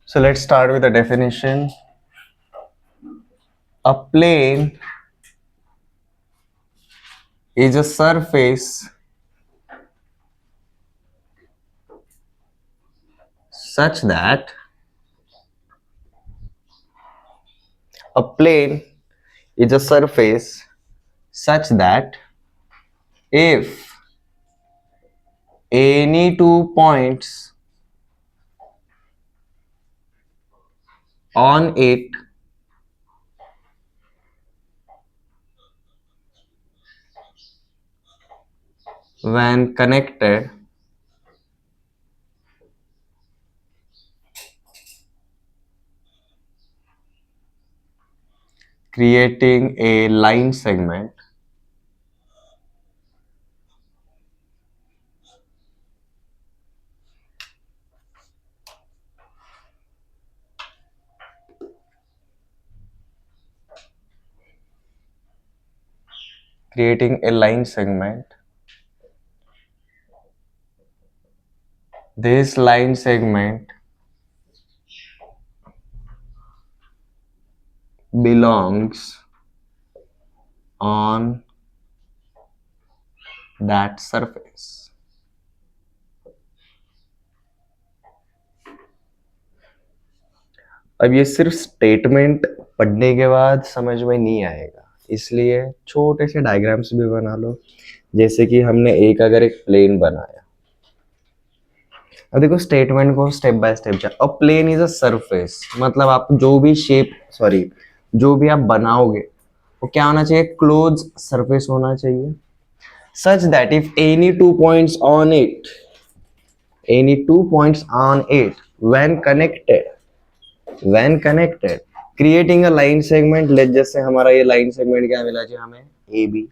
So let's start with the definition. A plane is a surface such that a plane is a surface such that if any 2 points on it when connected creating a line segment, creating a line segment, this line segment belongs on that surface. अब ये सिर्फ statement पढ़ने के बाद समझ में नहीं आएगा, इसलिए छोटे से डायग्राम्स भी बना लो। जैसे कि हमने अगर एक प्लेन बनाया, अब देखो स्टेटमेंट को स्टेप बाय स्टेप जा। अ प्लेन इज अ सरफेस, मतलब आप जो भी आप बनाओगे वो क्या होना चाहिए? क्लोज सरफेस होना चाहिए। Such that if any two points on it when connected creating a line segment. Let जैसे हमारा ये लाइन सेगमेंट क्या मिला जी हमें? A B.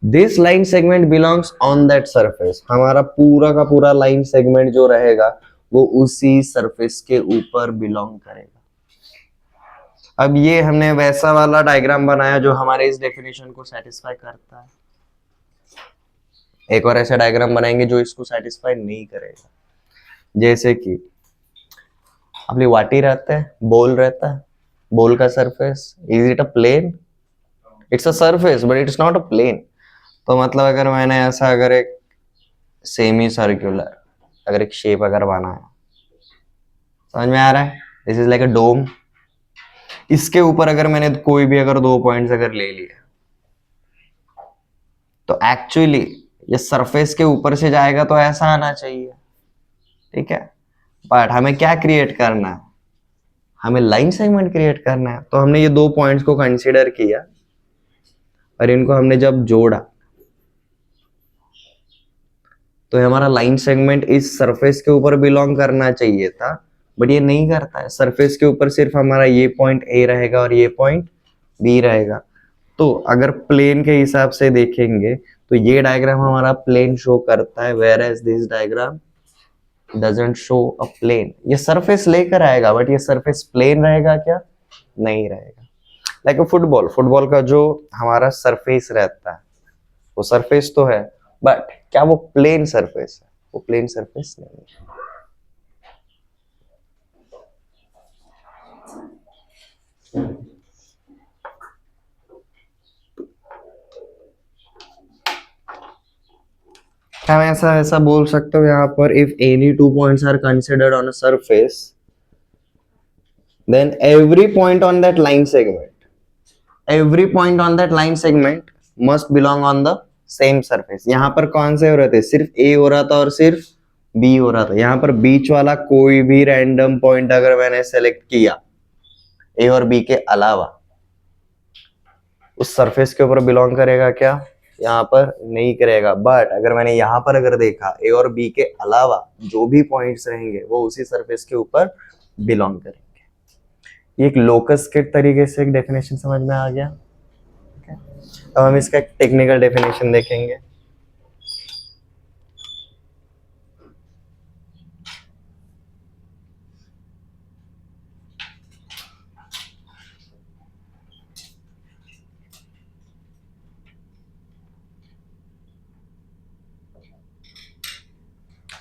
This line segment belongs on that surface. हमारा पूरा का पूरा लाइन सेगमेंट जो रहेगा वो उसी सरफेस के ऊपर बिलोंग करेगा। अब ये हमने वैसा वाला डायग्राम बनाया जो हमारे इस डेफिनेशन को सेटिस्फाई करता है। एक और ऐसा डायग्राम बनाएंगे जो इसको सेटिस्फाई नहीं करेगा। जैसे कि अपनी वाटी रहता है, बोल रहता है, बोल का surface is it a plane? It's a surface but it's not a plane. तो मतलब अगर मैंने ऐसा अगर एक सेमी सर्कुलर अगर एक शेप अगर बनाया, समझ में आ रहा है? दिस इज लाइक अ डोम। इसके ऊपर अगर मैंने कोई भी अगर 2 पॉइंट्स अगर ले लिए तो एक्चुअली ये सरफेस के ऊपर से जाएगा तो ऐसा आना चाहिए, ठीक है? बट हमें क्या क्रिएट करना है? हमें लाइन सेगमेंट क्रिएट करना है। तो हमने ये 2 पॉइंट्स को कंसीडर किया और इनको हमने जब जोड़ा तो हमारा लाइन सेगमेंट इस सरफेस के ऊपर बिलोंग करना चाहिए था, बट ये नहीं करता है। सरफेस के ऊपर सिर्फ हमारा ये पॉइंट ए रहेगा और ये पॉइंट बी रहेगा। तो अगर प्लेन के हिसाब से देखेंगे तो ये डायग्राम हमारा प्लेन शो करता है, where as this diagram doesn't show a plane. ये सरफेस लेकर आएगा बट ये सरफेस प्लेन रहेगा क्या? नहीं रहेगा। लाइक फुटबॉल का जो हमारा सरफेस रहता है वो सरफेस तो है, बट क्या वो प्लेन सरफेस है? वो प्लेन सरफेस नहीं है। क्या मैं ऐसा ऐसा बोल सकता हूँ यहाँ पर? If any 2 points are considered on a surface then every point on that line segment must belong on the same surface। यहाँ पर कौन से हो रहे थे? सिर्फ ए हो रहा था और सिर्फ बी हो रहा था। यहाँ पर बीच वाला कोई भी रैंडम पॉइंट अगर मैंने सेलेक्ट किया ए और बी के अलावा, उस सरफेस के ऊपर बिलोंग करेगा क्या? यहाँ पर नहीं करेगा। बट अगर मैंने यहाँ पर अगर देखा ए और बी के अलावा जो भी पॉइंट्स रहेंगे वो उसी सरफेस के ऊपर बिलोंग करेंगे। ये एक लोकस के तरीके से एक डेफिनेशन समझ में आ गया। अब हम इसका एक टेक्निकल डेफिनेशन देखेंगे।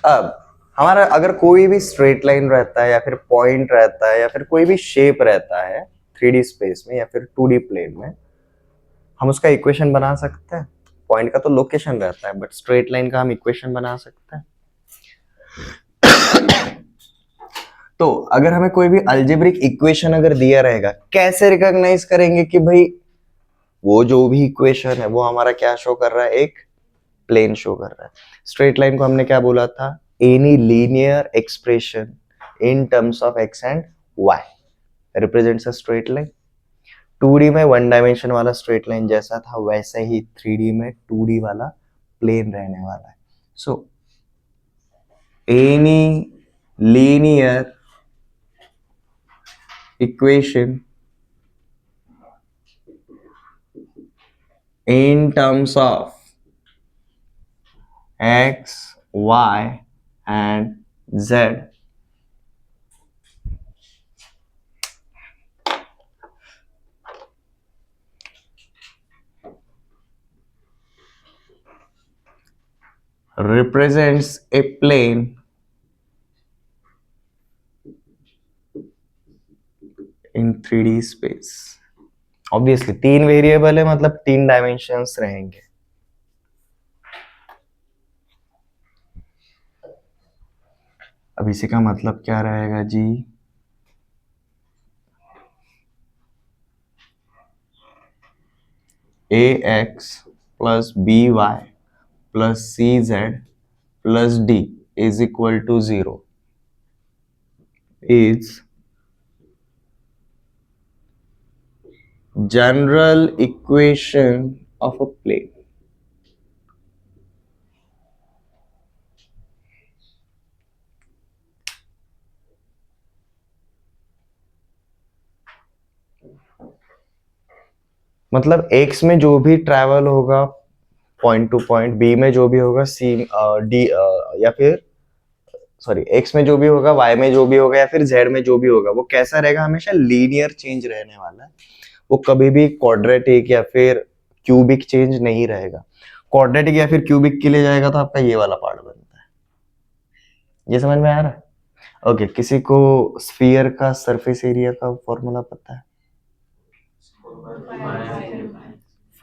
अब हमारा अगर कोई भी स्ट्रेट लाइन रहता है या फिर पॉइंट रहता है या फिर कोई भी शेप रहता है 3D स्पेस में या फिर 2D प्लेन में, हम उसका इक्वेशन बना सकते हैं। पॉइंट का तो लोकेशन रहता है, बट स्ट्रेट लाइन का हम इक्वेशन बना सकते हैं। तो अगर हमें कोई भी अलजेब्रिक इक्वेशन अगर दिया रहेगा, कैसे रिकॉग्नाइज करेंगे कि भाई वो जो भी इक्वेशन है वो हमारा क्या शो कर रहा है, एक प्लेन शो कर रहा है। स्ट्रेट लाइन को हमने क्या बोला था, any linear expression in terms of x and y represents a straight line. 2D में वन डायमेंशन वाला स्ट्रेट लाइन जैसा था वैसे ही 3D में 2D वाला प्लेन रहने वाला है। So any linear equation in terms of x, y and z represents a plane in 3D space। Obviously 3 variable है, मतलब 3 डायमेंशंस रहेंगे। अब इसी का मतलब क्या रहेगा जी, ax plus by plus cz plus d is equal to 0 is general equation of a plane। मतलब x में जो भी ट्रैवल होगा पॉइंट टू पॉइंट, b में जो भी होगा c d या फिर सॉरी x में जो भी होगा, y में जो भी होगा या फिर z में जो भी होगा, वो कैसा रहेगा, हमेशा लीनियर चेंज रहने वाला है। वो कभी भी क्वाड्रेटिक या फिर क्यूबिक चेंज नहीं रहेगा। क्वाड्रेटिक या फिर क्यूबिक के लिए जाएगा तो आपका ये वाला पार्ट बनता है। ये समझ में आ रहा है? ओके, किसी को स्फीयर का सरफेस एरिया का फॉर्मूला पता है?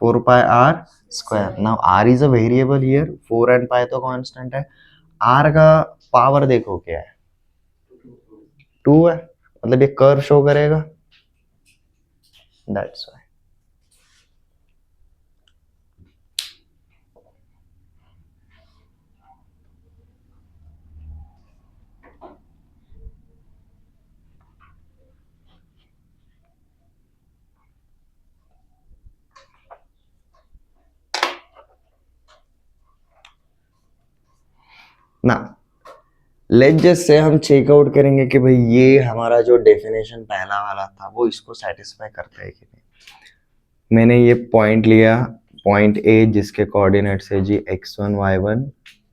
4 pi r square। Now r is a variable here, 4 and pi तो कांस्टेंट है। r का पावर देखो क्या है, 2 है, मतलब ये कर्व शो करेगा, दैट्स व्हाई। ना लेट जस्ट से हम चेकआउट करेंगे कि भाई ये हमारा जो डेफिनेशन पहला वाला था वो इसको सेटिस्फाई करता है कि नहीं। मैंने ये पॉइंट लिया, पॉइंट ए जिसके कोऑर्डिनेट्स है जी x1 y1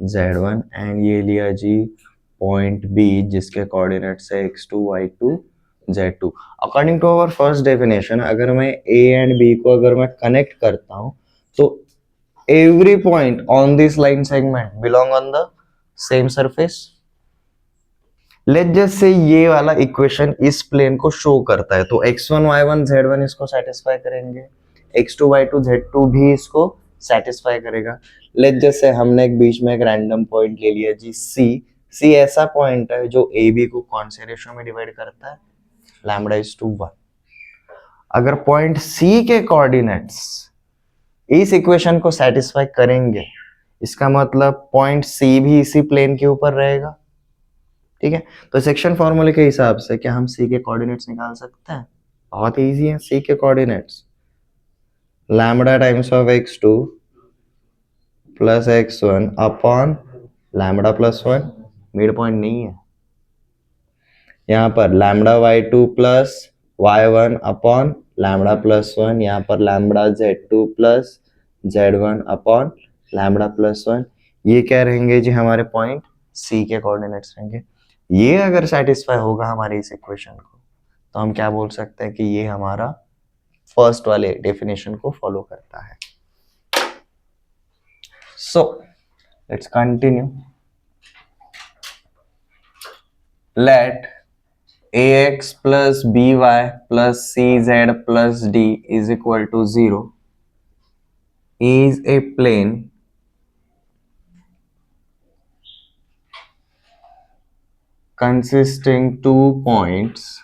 z1, एंड ये लिया जी पॉइंट बी जिसके कोऑर्डिनेट्स है x2 y2 z2। According to our first definition, अगर मैं a एंड b को अगर मैं कनेक्ट करता हूं तो every point on this line segment belong on the same surface। Let just say ये वाला इक्वेशन इस प्लेन को शो करता है, तो x1 y1 z1 इसको सेटिस्फाई करेंगे, x2 y2 z2 भी इसको सेटिस्फाई करेगा। लेट जस्ट से हमने एक बीच में एक रैंडम पॉइंट ले लिया जी c ऐसा पॉइंट है जो a b को कौन से रेशियो में डिवाइड करता है, λ/1। अगर पॉइंट c के कोऑर्डिनेट्स इस इक्वेशन को सेटिस्फाई करेंगे, इसका मतलब पॉइंट c भी इसी प्लेन के ऊपर रहेगा। ठीक है, तो सेक्शन फॉर्मूले के हिसाब से क्या हम c के कोऑर्डिनेट्स निकाल सकते हैं? बहुत इजी है। c के coordinates lambda times of x2 plus x1 upon lambda plus 1, mid point नहीं है यहाँ पर, lambda y2 plus y1 upon lambda plus 1, यहाँ पर lambda z2 plus z1 upon lambda plus 1। ये क्या रहेंगे जी हमारे पॉइंट c के कोऑर्डिनेट्स रहेंगे। ये अगर सेटिस्फाई होगा हमारी इस इक्वेशन को तो हम क्या बोल सकते हैं कि ये हमारा फर्स्ट वाले डेफिनेशन को फॉलो करता है। So let's continue. Let ax plus by plus cz plus d is equal to 0 is a plane consisting two points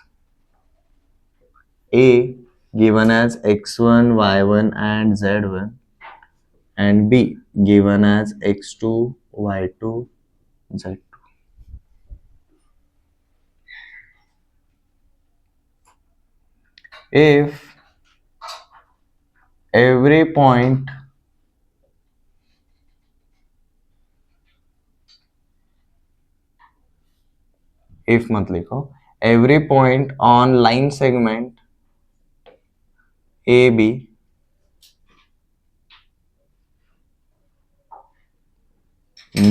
A given as x1, y1 and z1 and B given as x2, y2, z2. If every point if मत लिखो every point on line segment AB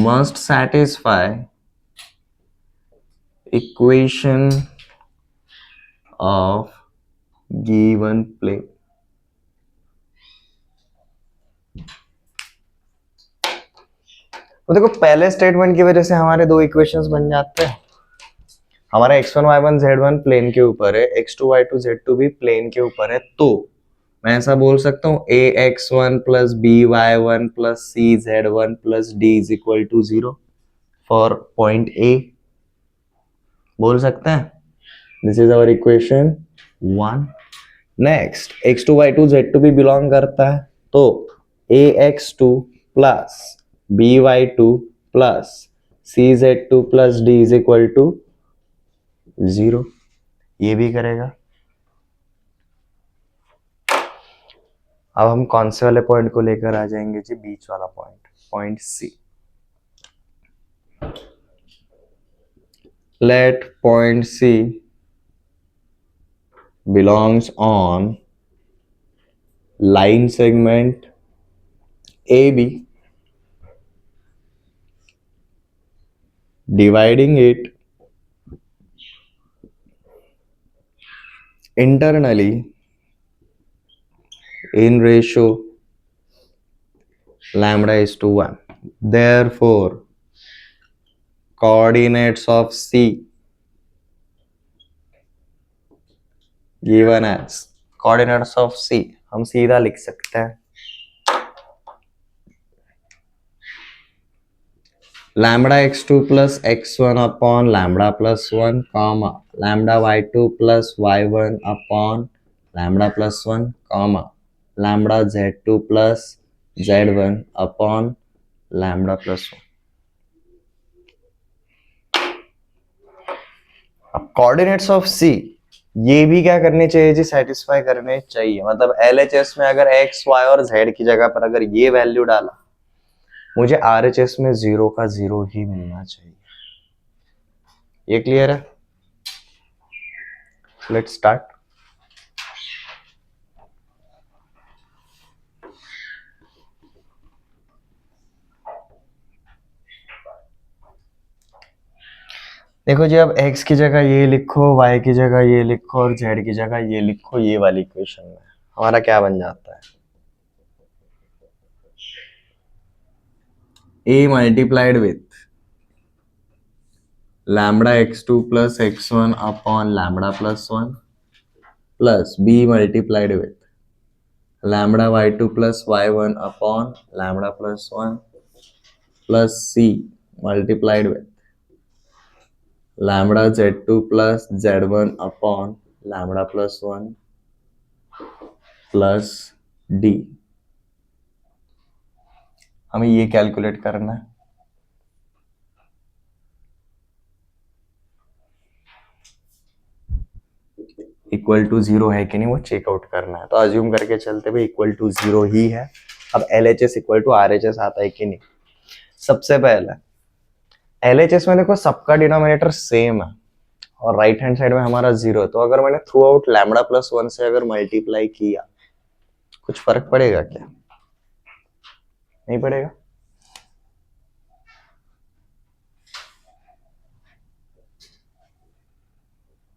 must satisfy equation of given plane. तो देखो पहले statement की वजह से हमारे दो इक्वेशंस बन जाते हैं. हमारा x1 y1 z1 प्लेन के ऊपर है, x2 y2 z2 भी प्लेन के ऊपर है, तो मैं ऐसा बोल सकता हूँ ax1 plus by1 plus cz1 plus d is equal to 0 for point A. बोल सकते हैं. This is our equation 1. Next x2 y2 z2 भी बिलोंग करता है, तो ax2 plus by2 plus cz2 plus d is equal to 0. ये भी करेगा. अब हम कौन से वाले पॉइंट को लेकर आ जाएंगे जी? बीच वाला point, point C. Let point C belongs on line segment AB, dividing it internally in ratio lambda is to 1. Therefore, coordinates of C given as coordinates of C हम सीधा लिख सकते हैं lambda x2 plus x1 upon lambda plus 1 comma lambda y2 plus y1 upon lambda plus 1 comma lambda z2 plus z1 upon lambda plus 1. अब coordinates of C ये भी क्या करने चाहिए जी? सेटिस्फाई करने चाहिए. मतलब LHS में अगर x, y और z की जगह पर अगर ये वैल्यू डाला, मुझे RHS में 0 का 0 ही मिलना चाहिए. ये क्लियर है? Let's start. देखो जी, अब x की जगह ये लिखो, y की जगह ये लिखो और z की जगह ये लिखो. ये वाली इक्वेशन में हमारा क्या बन जाता है? a multiplied with lambda x2 plus x1 upon lambda plus 1 plus b multiplied with lambda y2 plus y1 upon lambda plus 1 plus c multiplied with lambda z2 plus z1 upon lambda plus 1 plus d. हमें ये calculate करना है. Equal to 0 है कि नहीं वो checkout करना है. तो अज्यूम करके चलते भाई इक्वल टू 0 ही है. अब LHS इक्वल टू RHS आता है कि नहीं? सबसे पहले LHS में देखो सबका डिनोमिनेटर सेम है और राइट हैंड साइड में हमारा 0. तो अगर मैंने थ्रू आउट लैम्बडा प्लस 1 से अगर मल्टीप्लाई किया, कुछ फर्क पड़ेगा क्या? नहीं पड़ेगा.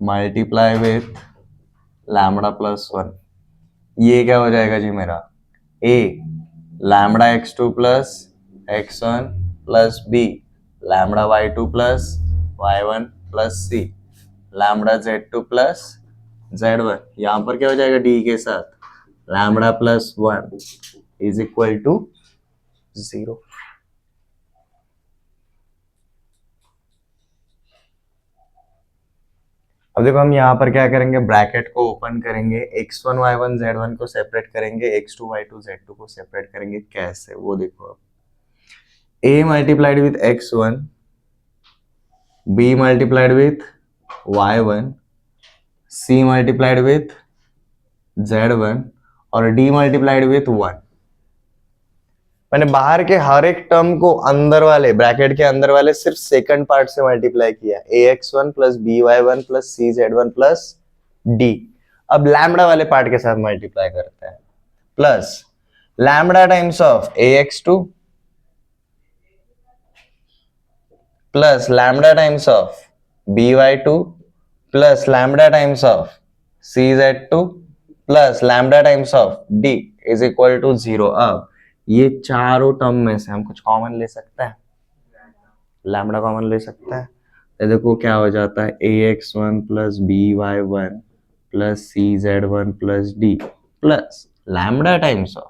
मल्टीप्लाई विथ लैम्बडा प्लस 1, ये क्या हो जाएगा जी मेरा? a lambda x2 plus x1 plus b lambda y2 plus y1 plus c lambda Z2 plus Z1, यहां पर क्या हो जाएगा डी के साथ lambda plus 1 is equal to 0। अब देखो हम यहाँ पर क्या करेंगे, ब्रैकेट को ओपन करेंगे, x1 y1 z1 को सेपरेट करेंगे, x2 y2 z2 को सेपरेट करेंगे। कैसे वो देखो, अब a multiplied with x1, b multiplied with y1, c multiplied with z1 और d मल्टीप्लाइड विथ 1। मैंने बाहर के हर एक टर्म को अंदर वाले ब्रैकेट के अंदर वाले सिर्फ सेकंड पार्ट से मल्टीप्लाई किया, ax1 plus by1 plus cz1 plus d। अब लैम्बडा वाले पार्ट के साथ मल्टीप्लाई करते हैं, plus lambda times of ax2 plus lambda times of by2 plus lambda times of cz2 plus lambda times of d is equal to 0। अब ये चारों term में से हम कुछ कॉमन ले सकते हैं, लैम्बडा कॉमन ले सकते हैं, तो देखो क्या हो जाता है ax1 plus by1 plus cz1 plus d plus lambda times of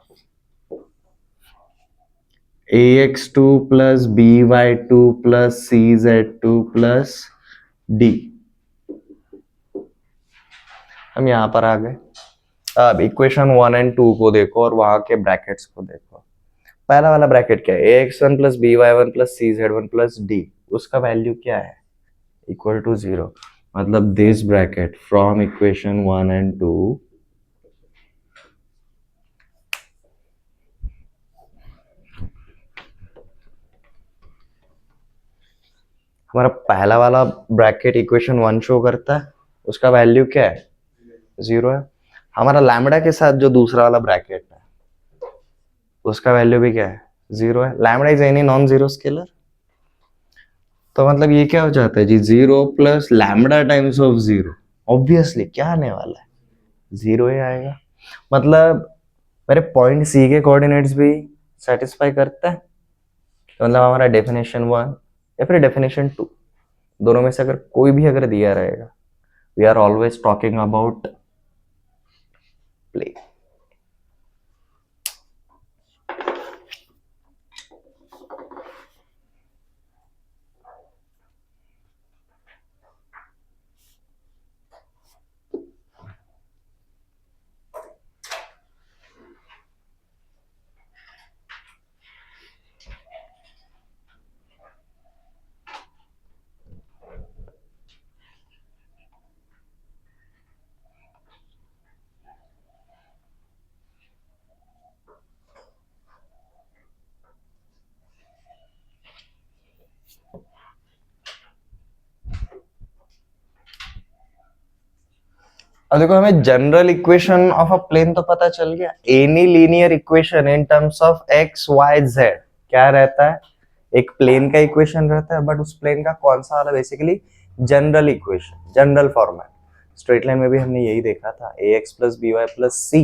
ax2 plus by2 plus cz2 plus d। हम यहां पर आ गए। अब इक्वेशन 1 एंड 2 को देखो और वहां के ब्रैकेट्स को देखो। पहला वाला ब्रैकेट क्या है, ax1 plus by1 plus cz1 plus d, उसका वैल्यू क्या है इक्वल टू 0। मतलब this bracket from equation 1 and 2 हमारा पहला वाला ब्रैकेट इक्वेशन 1 शो करता है, उसका वैल्यू क्या है 0 है। हमारा लैम्बडा के साथ जो दूसरा वाला ब्रैकेट है उसका वैल्यू भी क्या है 0 है। Lambda is any non zero scalar, तो मतलब ये क्या हो जाता है जी 0 plus lambda times of 0, obviously क्या आने वाला है 0 ही आएगा। मतलब मेरे पॉइंट सी के कोऑर्डिनेट्स भी सेटिस्फाई करता है, तो मतलब हमारा डेफिनेशन 1 या फिर डेफिनेशन 2 दोनों में से अगर कोई भी अगर दिया रहेगा, we are always talking about plane. अब देखो हमें general equation of a plane तो पता चल गया, any linear equation in terms of x y z क्या रहता है, एक प्लेन का इक्वेशन रहता है, बट उस प्लेन का कौन सा वाला, basically general equation, general format. Straight line में भी हमने यही देखा था, a x plus b y plus c,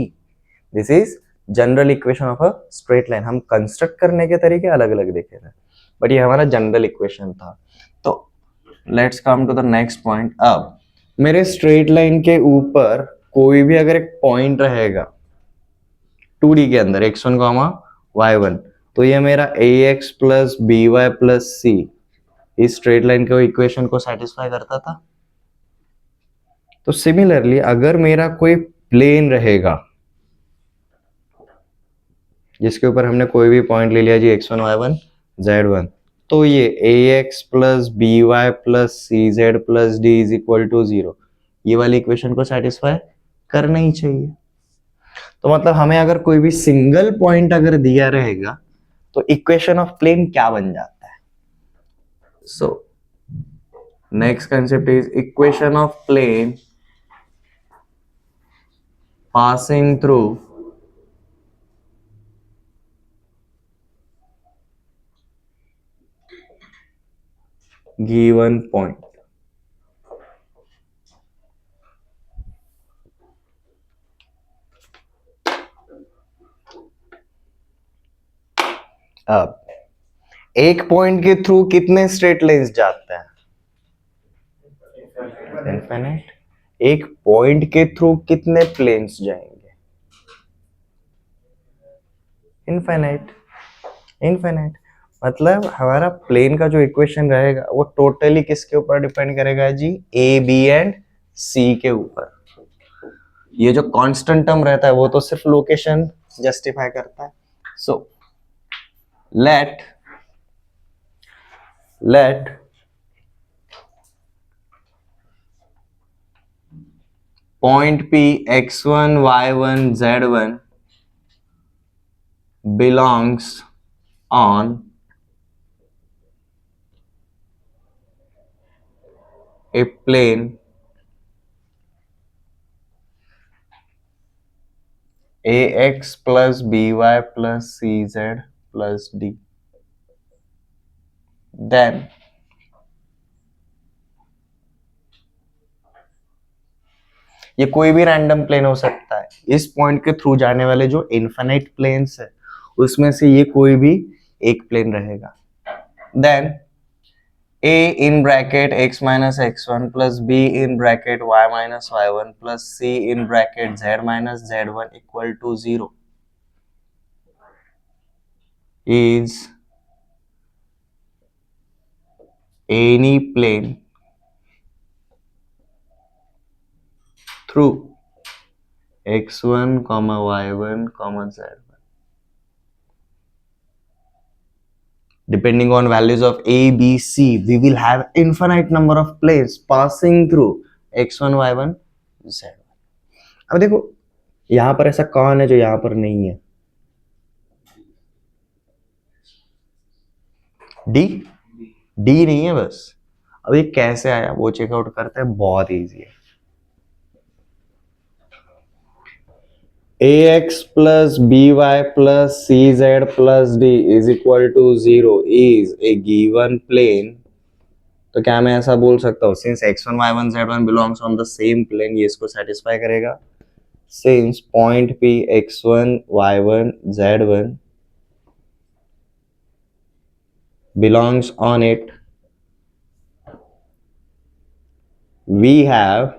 this is general equation of a straight line. हम कंस्ट्रक्ट करने के तरीके अलग अलग देखे थे, बट ये हमारा जनरल इक्वेशन था। तो let's come to the next point. अब मेरे स्ट्रेट लाइन के ऊपर कोई भी अगर एक पॉइंट रहेगा 2D के अंदर x1 y1, तो ये मेरा ax plus b y plus c इस स्ट्रेट लाइन के इक्वेशन को सेटिस्फाई करता था। तो सिमिलरली अगर मेरा कोई प्लेन रहेगा जिसके ऊपर हमने कोई भी पॉइंट ले लिया जी x1 y1 z1, तो ये ax plus b y plus c z plus d is equal to 0, ये वाली इक्वेशन को सेटिस्फाई करना ही चाहिए। तो मतलब हमें अगर कोई भी सिंगल पॉइंट अगर दिया रहेगा तो इक्वेशन ऑफ प्लेन क्या बन जाता है। So next concept is equation of plane passing through given point. अब एक पॉइंट के थ्रू कितने स्ट्रेट लाइंस जाते हैं, डेफिनेट, एक पॉइंट के थ्रू कितने प्लेन्स जाएंगे? इनफाइनाइट। इनफाइनाइट मतलब हमारा प्लेन का जो इक्वेशन रहेगा वो टोटली किसके ऊपर डिपेंड करेगा जी? ए बी एंड सी के ऊपर। ये जो कांस्टेंट टर्म रहता है वो तो सिर्फ लोकेशन जस्टिफाई करता है। So let point P x1 y1 z1 belongs on a plane ax plus by plus cz plus d, then ये कोई भी रैंडम प्लेन हो सकता है। इस पॉइंट के थ्रू जाने वाले जो इनफाइनाइट प्लेन्स है उसमें से ये कोई भी एक प्लेन रहेगा। देन a in bracket x minus x1 plus b in bracket y minus y1 plus c in bracket z minus z1 equal to 0 is any plane through x1 comma y1 comma z1 depending on values of a b c we will have infinite number of planes passing through x1 y1 z1। अब देखो यहां पर ऐसा कौन है जो यहां पर नहीं है? डी डी नहीं है बस। अब ये कैसे आया वो चेकआउट करते हैं, बहुत इजी है। ax plus by plus cz plus d is equal to 0 is a given plane। तो क्या मैं ऐसा बोल सकता हूँ since x1 y1 z1 belongs on the same plane, ये इसको सेटिस्फाई करेगा। since point P x1 y1 z1 belongs on it, we have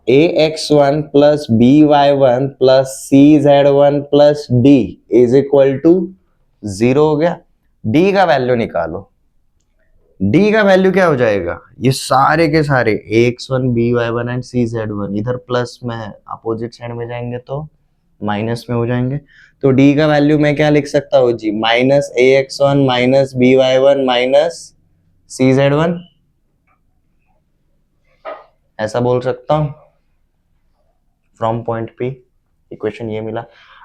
ax1 plus by1 plus cz1 plus d is equal to 0 हो गया। d का value निकालो। d का value क्या हो जाएगा? ये सारे के सारे ax1 by1 एंड cz1 इधर प्लस में है, अपोजिट साइड में जाएंगे तो माइनस में हो जाएंगे। तो d का वैल्यू मैं क्या लिख सकता हूँ जी? Minus ax1 minus by1 minus cz1, ऐसा बोल सकता हूँ फ्रॉम पॉइंट P। इक्वेशन ये मिला।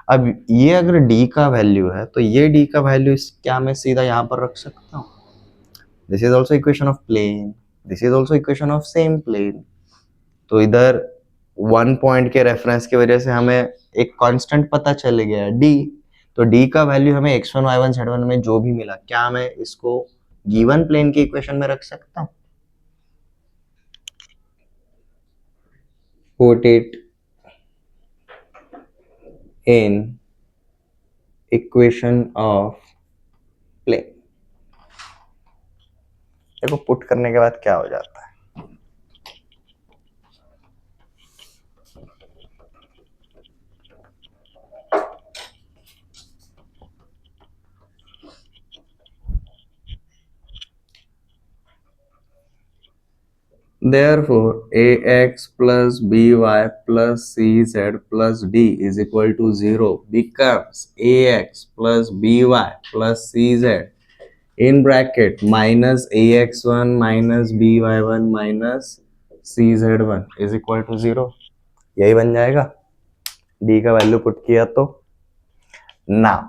अब ये अगर d का वैल्यू है तो ये d का वैल्यू क्या मैं सीधा यहाँ पर रख सकता हूँ? This is also equation of plane, this is also equation of same plane. तो इधर वन पॉइंट के रेफरेंस की वजह से हमें एक कांस्टेंट पता चल गया d। तो d का वैल्यू हमें x1 y1 z1 में जो भी मिला, क्या मैं इसको गिवन प्लेन की इक्वेशन में रख सकता हूँ? Put it in equation of plane. देखो पुट करने के बाद क्या हो जाता है। Therefore, ax plus by plus cz plus d is equal to 0 becomes ax plus by plus cz in bracket minus ax1 minus by1 minus cz1 is equal to 0। यही बन जाएगा d का वैल्यू पुट किया तो। ना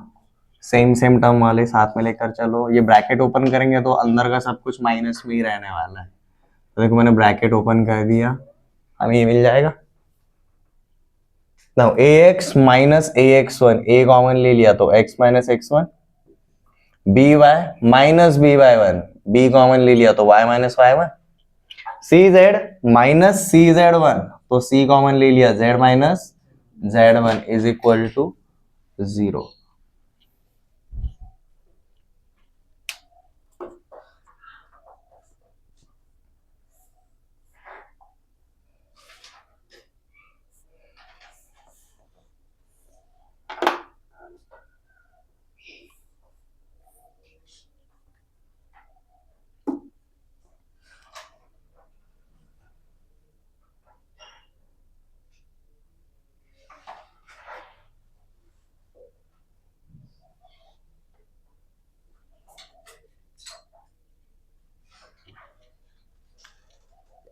same same term वाले साथ में लेकर चलो, ये ब्रैकेट ओपन करेंगे तो अंदर का सब कुछ माइनस में ही रहने वाला है। तो देखो मैंने ब्रैकेट ओपन कर दिया, हमें ये मिल जाएगा। Now ax minus ax1 a common ले लिया तो x minus x1, by minus by1 b common ले लिया तो y minus y1, cz minus cz1 तो c कॉमन ले लिया z minus z1 is equal to 0।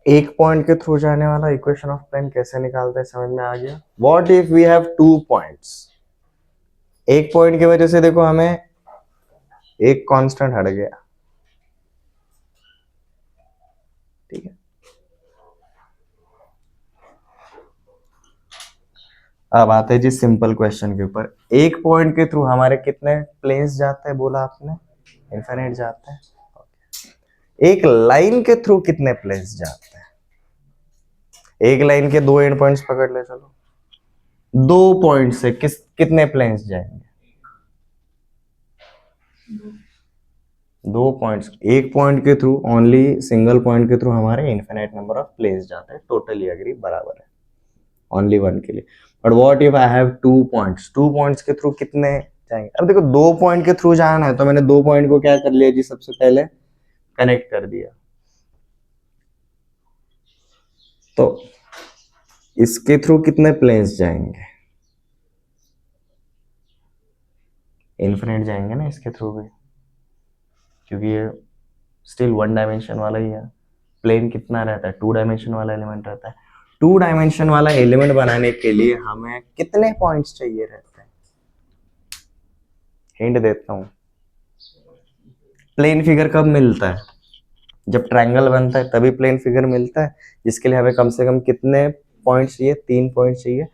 एक पॉइंट के थ्रू जाने वाला इक्वेशन ऑफ प्लेन कैसे निकालते हैं, समझ में आ गया। What if we have 2 points, एक पॉइंट की वजह से देखो हमें एक कांस्टेंट हट गया, ठीक है। अब आते हैं जी सिंपल क्वेश्चन के ऊपर। एक पॉइंट के थ्रू हमारे कितने प्लेन्स जाते हैं बोला आपने, इनफिनिट जाते हैं। एक लाइन के थ्रू कितने प्लेन्स जाते हैं, एक लाइन के दो एंड पॉइंट्स पकड़ ले चलो, दो पॉइंट से कितने प्लेन्स जाएंगे, दो पॉइंट्स। एक पॉइंट के थ्रू, ओनली सिंगल पॉइंट के थ्रू हमारे इनफिनिट नंबर ऑफ प्लेन्स जाते हैं, टोटली एग्री, बराबर है ओनली वन के लिए। But what if I have 2 points, 2 points के थ्रू कितने जाएंगे। अब देखो 2 पॉइंट के थ्रू जाना है तो मैंने 2 पॉइंट को क्या कर लिया जी, सबसे पहले कनेक्ट कर दिया। तो इसके थ्रू कितने प्लेन्स जाएंगे, इनफिनिट जाएंगे ना इसके थ्रू भी, क्योंकि ये स्टिल वन डायमेंशन वाला ही है। प्लेन कितना रहता है, 2 डायमेंशन वाला एलिमेंट रहता है। 2 डायमेंशन वाला एलिमेंट बनाने के लिए हमें कितने पॉइंट्स चाहिए रहते हैं, हिंट देता हूं। प्लेन फिगर कब मिलता है, जब ट्रायंगल बनता है तभी प्लेन फिगर मिलता है, जिसके लिए हमें कम से कम कितने पॉइंट्स चाहिए, 3 पॉइंट चाहिए।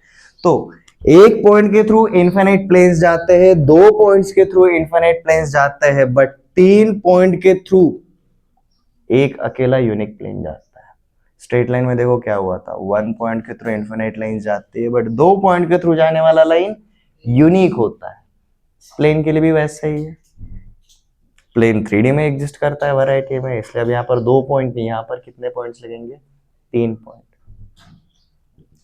तो एक पॉइंट के थ्रू इनफिनिट प्लेन्स जाते हैं, 2 पॉइंट्स के थ्रू इनफिनिट प्लेन्स जाते हैं, बट 3 पॉइंट के थ्रू एक अकेला यूनिक प्लेन जाता है। स्ट्रेट लाइन में देखो क्या हुआ था, 1 पॉइंट के थ्रू इनफिनिट लाइन जाती है, बट 2 पॉइंट के थ्रू जाने वाला लाइन यूनिक होता है। प्लेन के लिए भी वैसे ही है, प्लेन 3D में एग्जिस्ट करता है वैरायटी में, इसलिए अब यहाँ पर 2 पॉइंट नहीं, यहाँ पर कितने पॉइंट्स लगेंगे, 3 point.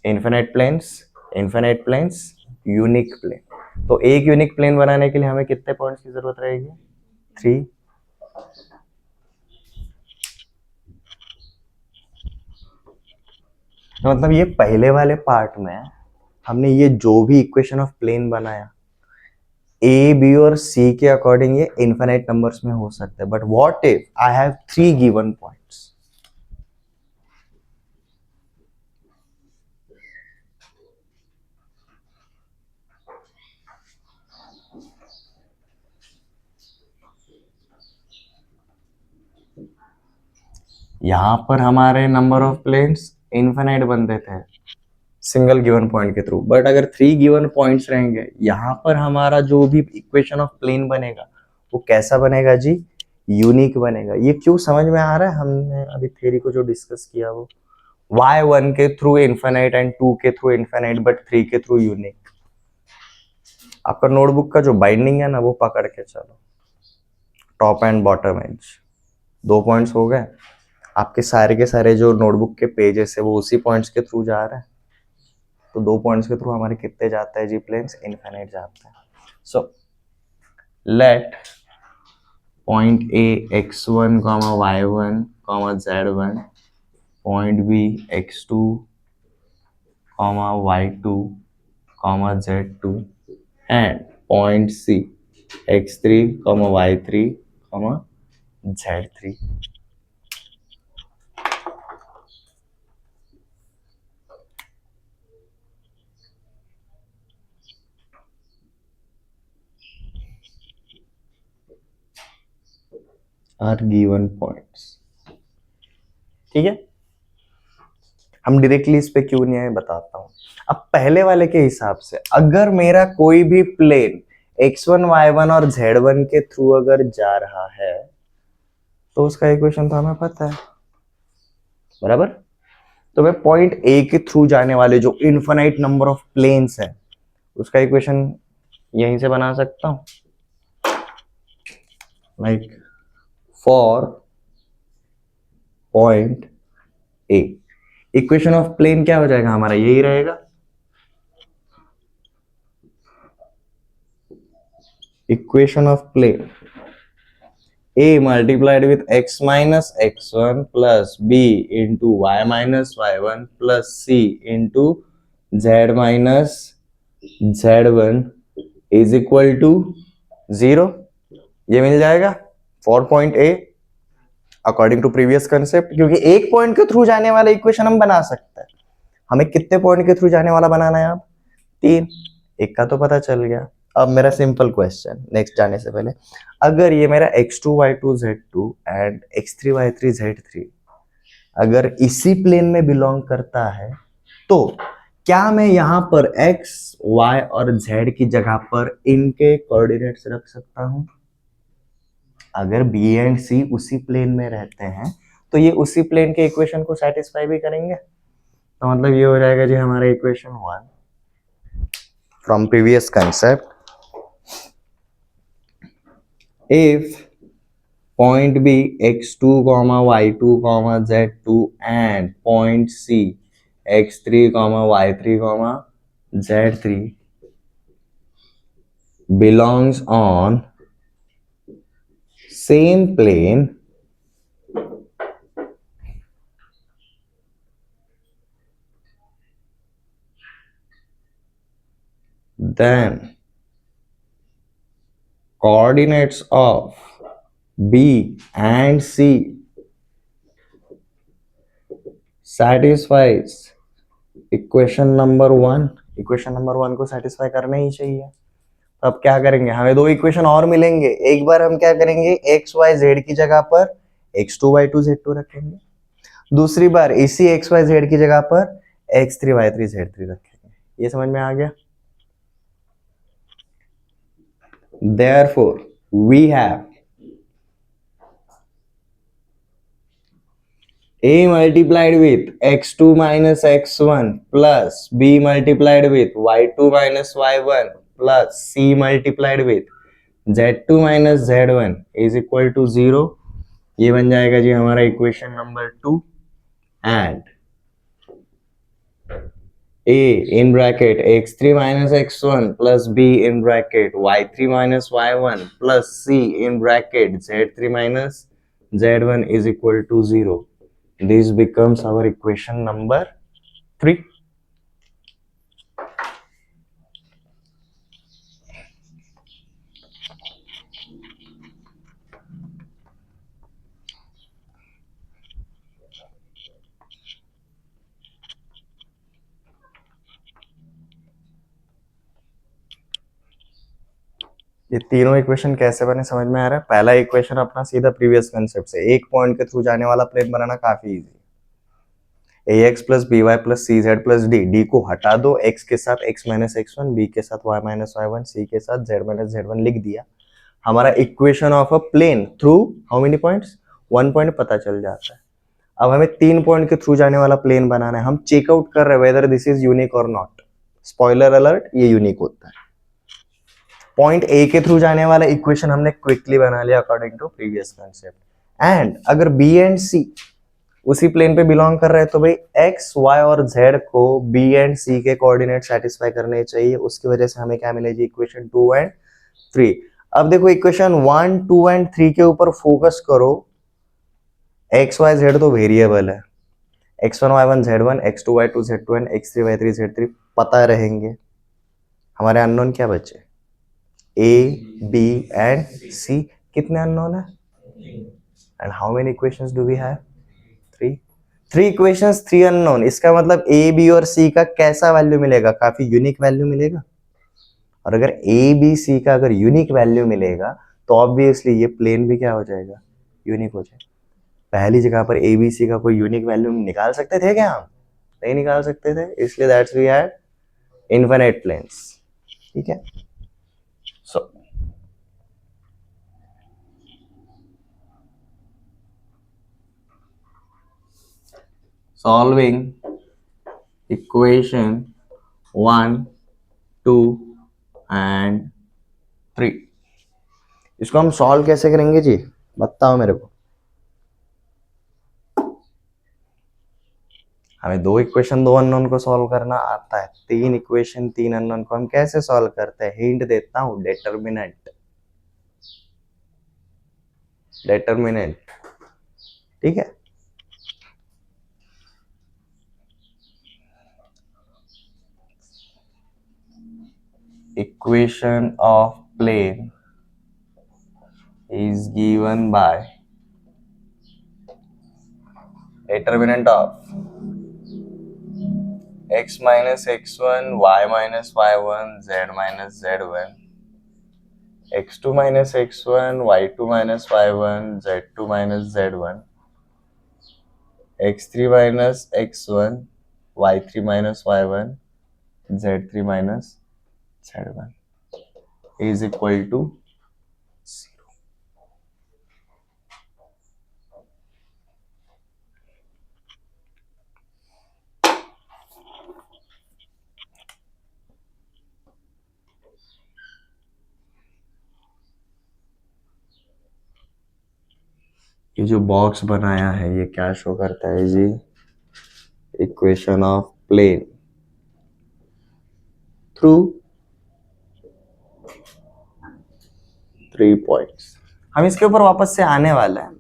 Infinite planes, unique plane. तो एक यूनिक प्लेन बनाने के लिए हमें कितने पॉइंट्स की जरूरत रहेगी, 3। तो मतलब ये पहले वाले पार्ट में हमने ये जो भी इक्वेशन ऑफ प्लेन बनाया, ए बी और सी के अकॉर्डिंग ये इनफिनिट नंबर्स में हो सकते हैं, but what if I have 3 given points. यहां पर हमारे नंबर ऑफ प्लेन्स इनफिनिट बनते थे सिंगल गिवन पॉइंट के थ्रू, बट अगर 3 गिवन पॉइंट्स रहेंगे, यहां पर हमारा जो भी इक्वेशन ऑफ प्लेन बनेगा वो कैसा बनेगा जी, यूनिक बनेगा। ये क्यों समझ में आ रहा है, हमने अभी थ्योरी को जो डिस्कस किया वो, y1 के थ्रू इनफिनिट एंड 2 के थ्रू इनफिनिट बट 3 के थ्रू यूनिक। आपका नोटबुक का जो बाइंडिंग है ना वो पकड़ के चलो, top and bottom edge 2 points हो गए। आपके सारे के सारे जो नोटबुक के पेजेस है वो उसी पॉइंट्स के थ्रू जा रहे हैं, तो 2 पॉइंट्स के थ्रू हमारे कितने जाते हैं जी, प्लेन्स इनफिनिट जाते हैं। So let point A x1, y1, z1, point B x2, y2, z2 and point C x3, y3, z3। Are given points, ठीक है। हम डायरेक्टली इस पे क्यों नहीं आए बताता हूं। अब पहले वाले के हिसाब से अगर मेरा कोई भी प्लेन x1, y1 और z1 के थ्रू अगर जा रहा है तो उसका इक्वेशन तो हमें पता है, बराबर। तो मैं पॉइंट ए के थ्रू जाने वाले जो इनफिनाइट नंबर ऑफ प्लेन्स है उसका इक्वेशन यहीं से बना सकता हूं, like for point A. Equation of plane क्या हो जाएगा हमारा, यही रहेगा, equation of plane a multiplied with x minus x1 plus b into y minus y1 plus c into z minus z1 is equal to 0। ये मिल जाएगा for point A. According to previous concept, क्योंकि एक point के through जाने वाला equation हम बना सकते हैं। हमें कितने पॉइंट के थ्रू जाने वाला बनाना है? अब 3। एक का तो पता चल गया। अब मेरा सिंपल क्वेश्चन नेक्स्ट जाने से पहले, अगर ये मेरा x2 y2 z2 and x3 y3 z3 अगर इसी प्लेन में बिलोंग करता है, तो क्या मैं यहां पर x, y और z की जगह पर इनके कोऑर्डिनेट्स रख सकता हूं? अगर b एंड c उसी प्लेन में रहते हैं तो ये उसी प्लेन के इक्वेशन को सेटिस्फाई भी करेंगे। तो मतलब ये हो जाएगा जी हमारा equation 1 from previous concept, if point B x2, y2, z2 and point C x3, y3, z3 belongs on same plane, then coordinates of B and C satisfies equation number 1। Equation number 1 को satisfy करना ही चाहिए। तो अब क्या करेंगे, हमें दो equation और मिलेंगे। एक बार हम क्या करेंगे, एक्स वाई जेड की जगह पर x2 y2 z2 रखेंगे, दूसरी बार इसी एक्स वाई जेड की जगह पर x3 y3 z3 रखेंगे। ये समझ में आ गया? Therefore we have a multiplied with x2 minus x1 plus b multiplied with y2 minus y1 plus c multiplied with z2 minus z1 is equal to 0। ये बन जाएगा जी हमारा equation number 2। And a in bracket x3 minus x1 plus b in bracket y3 minus y1 plus c in bracket z3 minus z1 is equal to 0। This becomes our equation number 3। ये तीनों equation कैसे बने समझ में आ रहा है? पहला equation अपना सीधा प्रीवियस कंसेप्ट से, एक पॉइंट के थ्रू जाने वाला प्लेन बनाना काफी easy. ax plus b y plus c z plus d, d को हटा दो, x के साथ x माइनस x1, b के साथ y माइनस y1, c के साथ z माइनस z1 लिख दिया। हमारा equation of a plane through how many points? 1 point पता चल जाता है। अब हमें 3 पॉइंट के थ्रू जाने वाला प्लेन बनाना है। हम चेकआउट कर रहे हैं वेदर दिस इज यूनिक और नॉट। स्पॉइलर अलर्ट, ये यूनिक होता है। पॉइंट ए के थ्रू जाने वाला इक्वेशन हमने क्विकली बना लिया according to previous concept. And अगर बी एंड सी उसी प्लेन पे बिलोंग कर रहे हैं तो भाई एक्स वाई और जेड को बी एंड सी के कोऑर्डिनेट सेटिस्फाई करने चाहिए। उसकी वजह से हमें क्या मिलेगी, इक्वेशन 2 एंड 3। अब देखो इक्वेशन 1, 2 एंड 3 के ऊपर फोकस करो। एक्स वाई जेड तो वेरिएबल है, x1 y1 z1, x2 y2 z2 and x3 y3 z3 पता रहेंगे। हमारे अननोन क्या बचे? a b and c। कितने अननोन है? And how many equations do we have? 3 equations, 3 unknown. इसका मतलब a b और c का कैसा वैल्यू मिलेगा? काफी यूनिक वैल्यू मिलेगा। और अगर a b c का अगर यूनिक वैल्यू मिलेगा तो ऑब्वियसली ये प्लेन भी क्या हो जाएगा, यूनिक हो जाएगा। पहली जगह पर a b c का कोई यूनिक वैल्यू निकाल सकते थे क्या? हम नहीं निकाल सकते थे, इसलिए that's we had infinite planes. ठीक है, सो solving equation 1, 2 and 3। इसको हम सॉल्व कैसे करेंगे जी, बताओ मेरे को। हमें 2 इक्वेशन 2 अननोन को सॉल्व करना आता है। 3 इक्वेशन 3 अननोन को हम कैसे सॉल्व करते हैं? हिंट देता हूं, डिटरमिनेंट। डिटरमिनेंट, ठीक है। Equation of plane is given by determinant of x minus x1, y minus y1, z minus z1, x2 minus x1, y2 minus y1, z2 minus z1, x3 minus x1, y3 minus y1, z3 minus z1 is equal to 0. ये जो box बनाया है ये क्या show करता है जी? Equation of plane through 3 points. हम इसके ऊपर वापस से आने वाले हैं.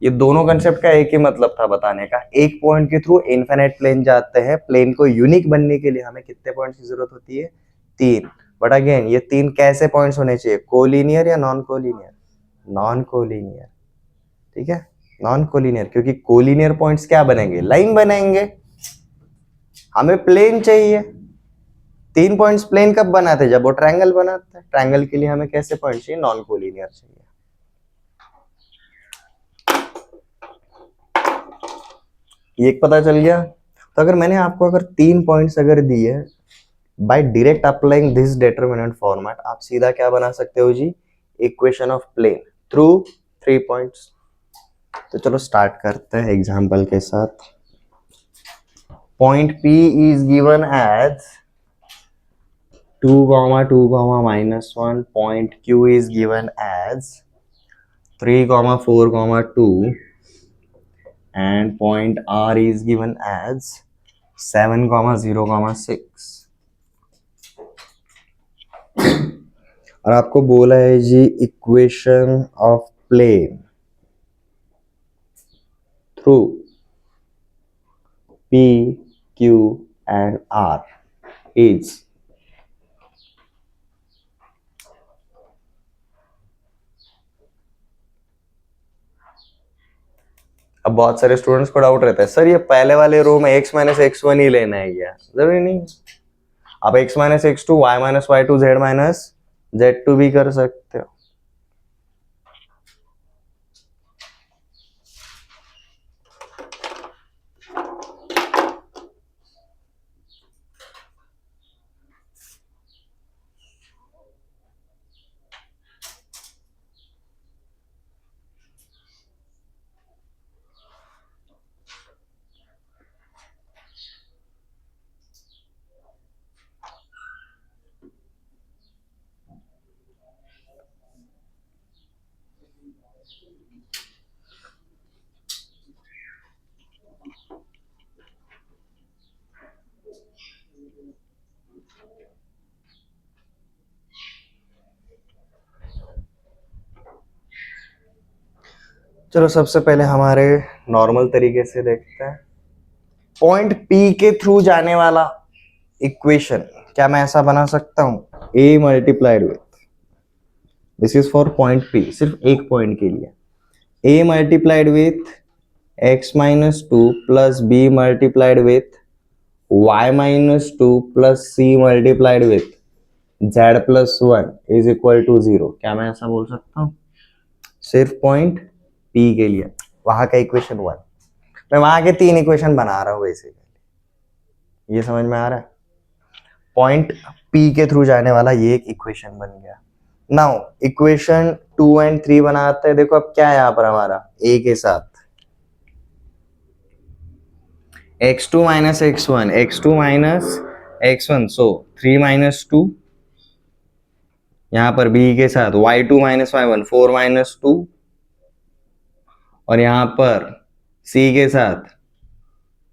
ये दोनों कंसेप्ट का एक ही मतलब था बताने का. एक पॉइंट के थ्रू इनफिनिट प्लेन जाते हैं. प्लेन को यूनिक बनने के लिए हमें कितने पॉइंट्स की जरूरत होती है? 3. बट अगेन ये 3 कैसे पॉइंट्स होने चाहिए? कोलिनियर या नॉन कोलिनियर? Non collinear. ठीक है, नॉन कोलिनियर. क्योंकि कोलिनियर पॉइंट्स क्या बनेंगे? लाइन बनेंगे. हमें प्लेन चाहिए. 3 पॉइंट्स प्लेन कब बनाते? जब वो ट्रायंगल बनाते हैं. ट्रायंगल के लिए हमें कैसे पॉइंट चाहिए? नॉन कोलिनियर चाहिए. ये एक पता चल गया. तो अगर मैंने आपको अगर 3 पॉइंट्स अगर दिए by direct applying this determinant format, आप सीधा क्या बना सकते हो जी? Equation of plane through 3 points. तो चलो स्टार्ट करते हैं एग्जांपल के साथ. Point P is given as 2, 2, -1. Point Q is given as 3, 4, 2 and point R is given as 7, 0, 6. और आपको बोला है जी equation of plane through P, Q and R is अब बहुत सारे स्टूडेंट्स को डाउट रहता है, सर ये पहले वाले रो में x माइनस x1 ही लेना है क्या? जरूरी नहीं. आप x minus x2, y minus y2, z minus z2 भी कर सकते हो. चलो सबसे पहले हमारे नॉर्मल तरीके से देखते हैं. पॉइंट P के थ्रू जाने वाला इक्वेशन क्या मैं ऐसा बना सकता हूं? A multiplied with, this is for point P, सिर्फ एक पॉइंट के लिए. A multiplied with x minus 2 plus B multiplied with y minus 2 plus C multiplied with z plus 1 is equal to 0. क्या मैं ऐसा बोल सकता हूं? सिर्फ पॉइंट P के लिए वहां का इक्वेशन 1. मैं वहां के 3 इक्वेशन बना रहा हूं बेसिकली. ये समझ में आ रहा है? पॉइंट P के थ्रू जाने वाला ये एक इक्वेशन बन गया. नाउ इक्वेशन 2 एंड 3 बनाते हैं. देखो अब क्या है यहाँ पर हमारा A के साथ x2 minus x1, x2 minus x1, सो 3 माइनस 2. यहाँ पर B के साथ y2 माइनस y1, 4 माइनस 2. और यहाँ पर C के साथ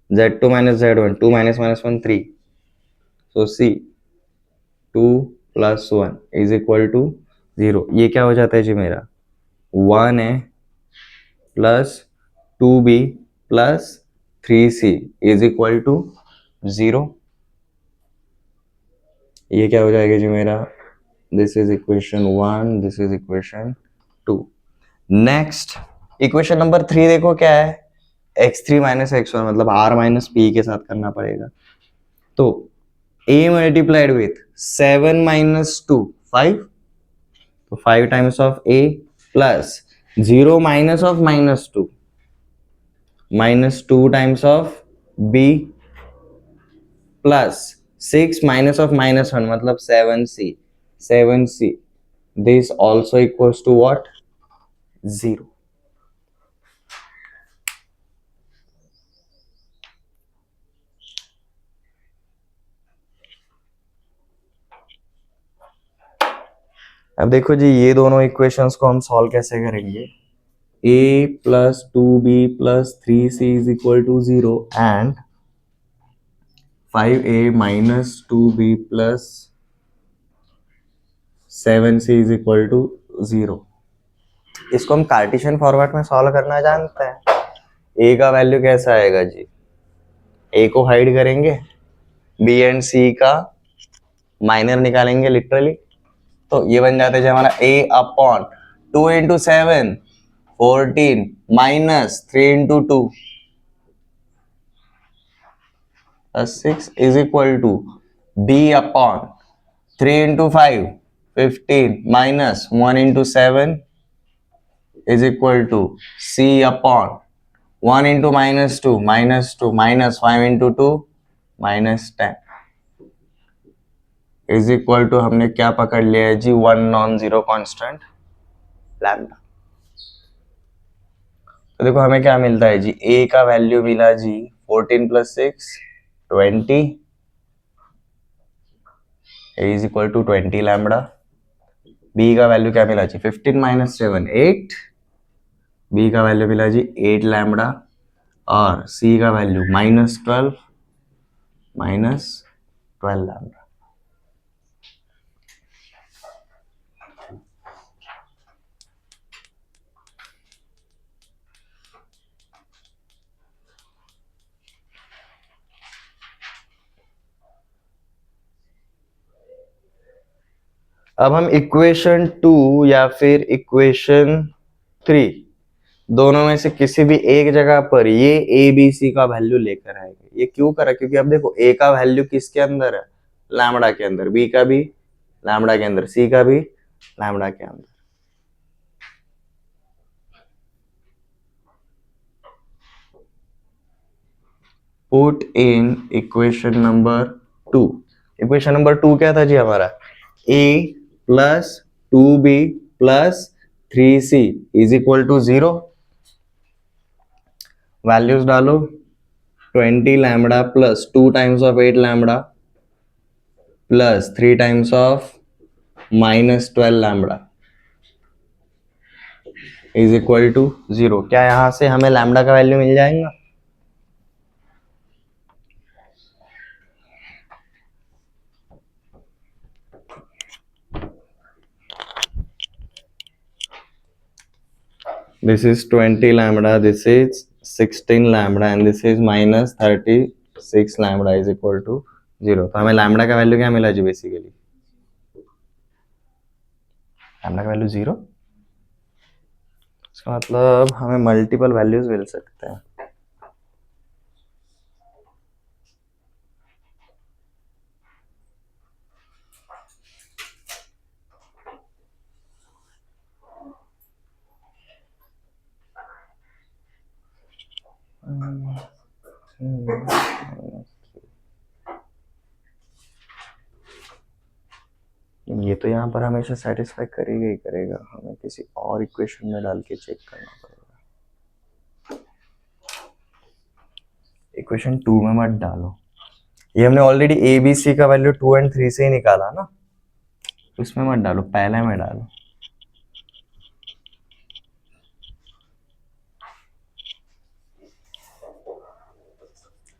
z2 minus z1, 2 minus minus 1, 3. So C 2 plus 1 is equal to 0. ये क्या हो जाता है जी मेरा? 1 है plus 2b plus 3c is equal to 0. ये क्या हो जाएगा जी मेरा? This is equation 1, this is equation 2. Next equation number 3 देखो क्या है. x3 माइनस x1 मतलब r माइनस p के साथ करना पड़ेगा। तो a मल्टीप्लाइड विथ 7 माइनस 2 5, तो 5 times of a plus 0 minus of -2 -2 times of b plus 6 minus of -1 मतलब 7c 7c, this also equals to what? 0. अब देखो जी, ये दोनों इक्वेशंस को हम सॉल्व कैसे करेंगे। a plus 2b plus 3c is equal to 0 and 5a minus 2b plus 7c is equal to 0। इसको हम कार्टेशियन फॉर्मेट में सॉल्व करना जानते हैं। a का वैल्यू कैसा आएगा जी, a को हाइड करेंगे, b एंड c का माइनर निकालेंगे लिटरली, तो ये बन जाता है हमारा a upon 2 into 7 14 minus 3 into 2 6 is equal to b upon 3 into 5 15 minus 1 into 7 is equal to c upon 1 into -2 minus 5 into 2 -10 is equal to, हमने क्या पकड़ लिया है जी, 1 नॉन जीरो कांस्टेंट लैम्डा। तो देखो हमें क्या मिलता है जी, a का वैल्यू मिला जी 14 plus 6 20, a is equal to 20 lambda. b का वैल्यू क्या मिला जी, 15 माइनस 7 8, b का वैल्यू मिला जी 8 लैम्डा, और c का वैल्यू -12 लैम्डा। अब हम इक्वेशन 2 या फिर इक्वेशन 3 दोनों में से किसी भी एक जगह पर ये ए बी सी का वैल्यू लेकर आएंगे। ये क्यों करा, क्योंकि अब देखो a का वैल्यू किसके अंदर है, लैम्डा के अंदर, b का भी लैम्डा के अंदर, c का भी लैम्डा के अंदर। Put in equation number 2। Equation number 2 क्या था जी हमारा, a plus 2b plus 3c is equal to 0। Values डालो, 20 lambda plus 2 times of 8 lambda plus 3 times of -12 lambda is equal to 0। क्या यहां से हमें लैम्डा का वैल्यू मिल जाएगा? This is 20 lambda, this is 16 lambda and this is -36 lambda is equal to 0। तो हमें lambda का वैल्यू क्या मिला जी, बेसिकली लैम्डा का वैल्यू 0। इसका मतलब हमें मल्टीपल वैल्यूज मिल सकते हैं। ये तो यहाँ पर हमेशा सेटिस्फाई करेगा ही करेगा, हमें किसी और इक्वेशन में डाल के चेक करना पड़ेगा। इक्वेशन 2 में मत डालो, ये हमने ऑलरेडी ए बी सी का वैल्यू 2 एंड 3 से ही निकाला ना, उसमें मत डालो, पहले में डालो।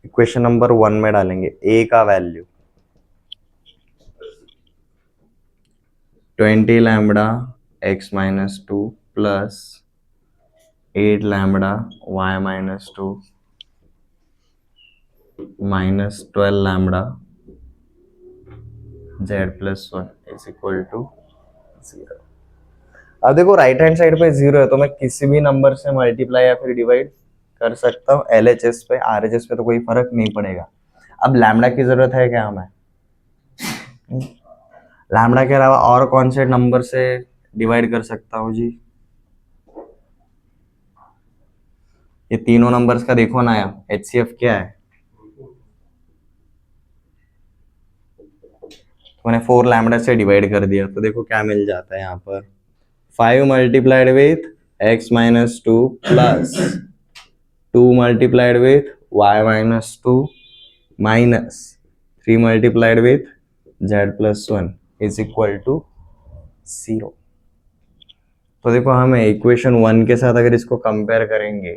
इक्वेशन नंबर 1 में डालेंगे a का value 20 lambda x minus 2 plus 8 lambda y minus 2 minus 12 lambda z plus 1 is equal to 0। अब देखो राइट हैंड साइड पे 0 है, तो मैं किसी भी नंबर से मल्टीप्लाई या फिर डिवाइड कर सकता हूँ LHS पे, RHS पे तो कोई फर्क नहीं पड़ेगा। अब लैम्डा की जरूरत है क्या हमें? लैम्डा के अलावा और कौन से नंबर से डिवाइड कर सकता हूँ जी? ये तीनों नंबर्स का देखो ना यार, HCF क्या है? मैंने 4 लैम्डा से डिवाइड कर दिया तो देखो क्या मिल जाता है यहाँ पर, 5 multiplied with x minus 2 plus 2 multiplied with y minus 2 minus 3 multiplied with z plus 1 is equal to 0। तो देखो हमें इक्वेशन 1 के साथ अगर इसको कंपेयर करेंगे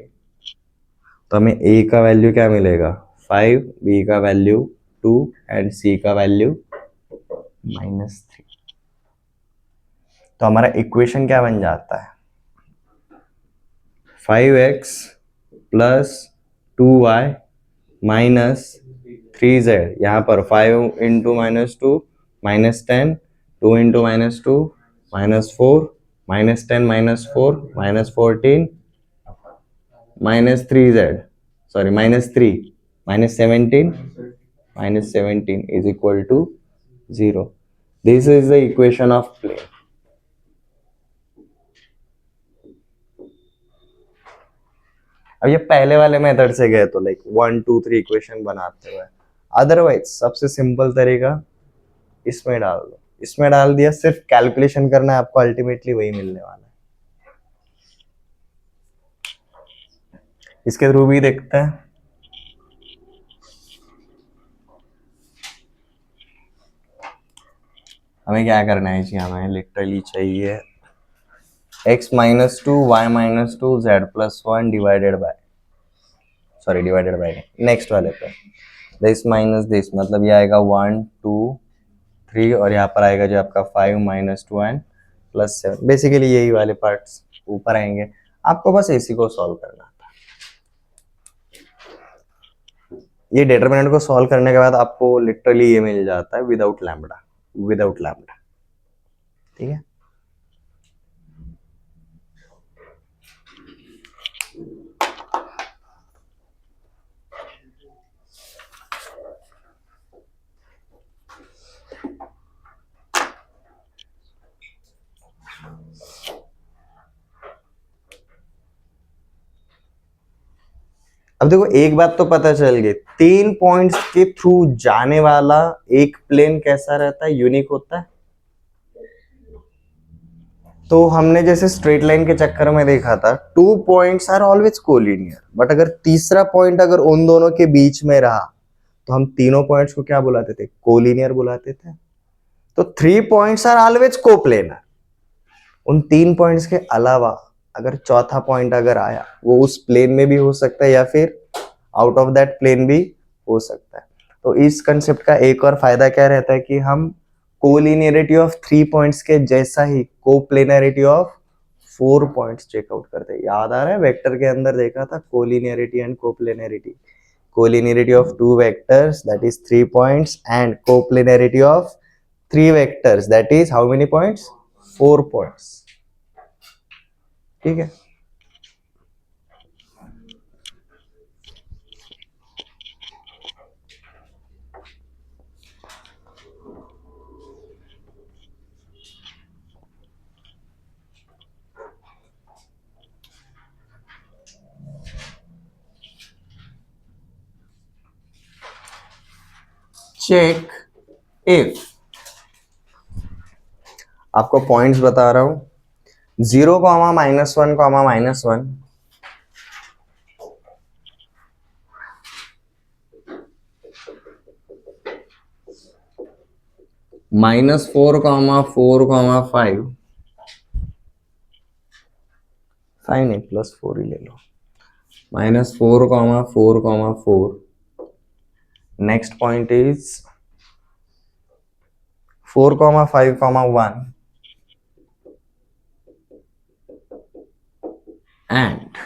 तो हमें a का वैल्यू क्या मिलेगा 5, b का वैल्यू 2 एंड c का वैल्यू -3। तो हमारा इक्वेशन क्या बन जाता है 5x plus 2y minus 3z। यहाँ पर 5 into -2 -10, 2 into -2 -4, -10 -4 -14 -3z, sorry -3 -17 is equal to 0। This is the equation of plane। अब ये पहले वाले मेथड से गए तो लाइक 1 2 3 इक्वेशन बनाते हुए, अदरवाइज सबसे सिंपल तरीका इसमें डाल दो, इसमें डाल दिया, सिर्फ कैलकुलेशन करना है आपको, अल्टीमेटली वही मिलने वाला है। इसके थ्रू भी देखते हैं। हमें क्या करना है जी, हमें लिटरली चाहिए x minus 2 y minus 2 z plus 1 divided by, sorry divided by next वाले पे दिस माइनस दिस, मतलब ये आएगा 1 2 3 और यहाँ पर आएगा जो आपका 5 माइनस 2 एंड प्लस 7। बेसिकली यही वाले पार्ट्स ऊपर आएंगे, आपको बस इसी को सॉल्व करना था। ये डिटरमिनेंट को सॉल्व करने के बाद आपको लिटरली ये मिल जाता है विदाउट लैम्बडा, विदाउट लैम्बडा, ठीक है। अब देखो एक बात तो पता चल गई, 3 पॉइंट्स के थ्रू जाने वाला एक प्लेन कैसा रहता है, यूनिक होता है। तो हमने जैसे स्ट्रेट लाइन के चक्कर में देखा था 2 points are always collinear, but अगर तीसरा पॉइंट अगर उन दोनों के बीच में रहा तो हम तीनों पॉइंट्स को क्या बुलाते थे, कोलिनियर बुलाते थे। तो 3 पॉइंट्स आर ऑलवेज कोप्लेनर। उन 3 पॉइंट्स के अलावा अगर चौथा पॉइंट अगर आया वो उस प्लेन में भी हो सकता है या फिर आउट ऑफ दैट प्लेन भी हो सकता है। तो इस कंसेप्ट का एक और फायदा क्या रहता है कि हम कोलिनियरिटी ऑफ 3 पॉइंट्स के जैसा ही कोप्लेनरिटी ऑफ 4 पॉइंट्स चेकआउट करते हैं। याद आ रहा है, वेक्टर के अंदर देखा था collinearity and coplanarity. Collinearity of 2 vectors that is 3 points and coplanarity of 3 vectors that is how many points, 4 points, ठीक है। चेक इफ, आपको पॉइंट्स बता रहा हूं 0, -1, -1, -4, 4, 5, 5 नहीं +4 ही ले लो, -4, 4, 4, next point is 4, 5, 1 and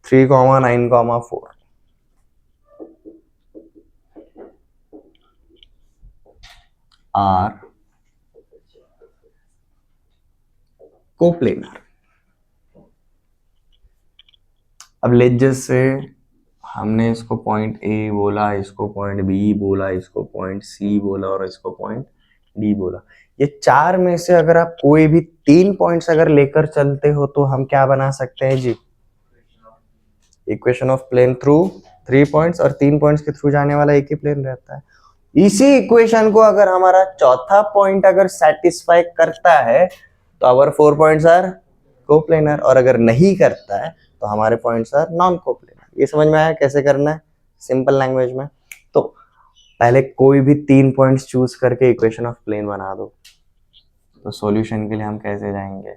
3, 9, 4 are coplanar। अब लेट जस्ट से हमने इसको पॉइंट ए बोला, इसको पॉइंट बी बोला, इसको पॉइंट सी बोला और इसको पॉइंट डी बोला। ये चार में से अगर आप कोई भी 3 पॉइंट्स अगर लेकर चलते हो तो हम क्या बना सकते हैं जी? Equation of plane through 3 points, और 3 पॉइंट्स के थ्रू जाने वाला एक ही प्लेन रहता है। इसी इक्वेशन को अगर हमारा चौथा पॉइंट अगर सेटिस्फाई करता है तो आवर 4 पॉइंट्स आर कोप्लेनर, और अगर नहीं करता है तो हमारे पॉइंट्स आर नॉन कोप्लेनर। ये समझ में आया कैसे करना है सिंपल लैंग्वेज में? तो पहले कोई भी 3 पॉइंट्स चूज करके इक्वेशन ऑफ प्लेन बना दो। तो सॉल्यूशन के लिए हम कैसे जाएंगे?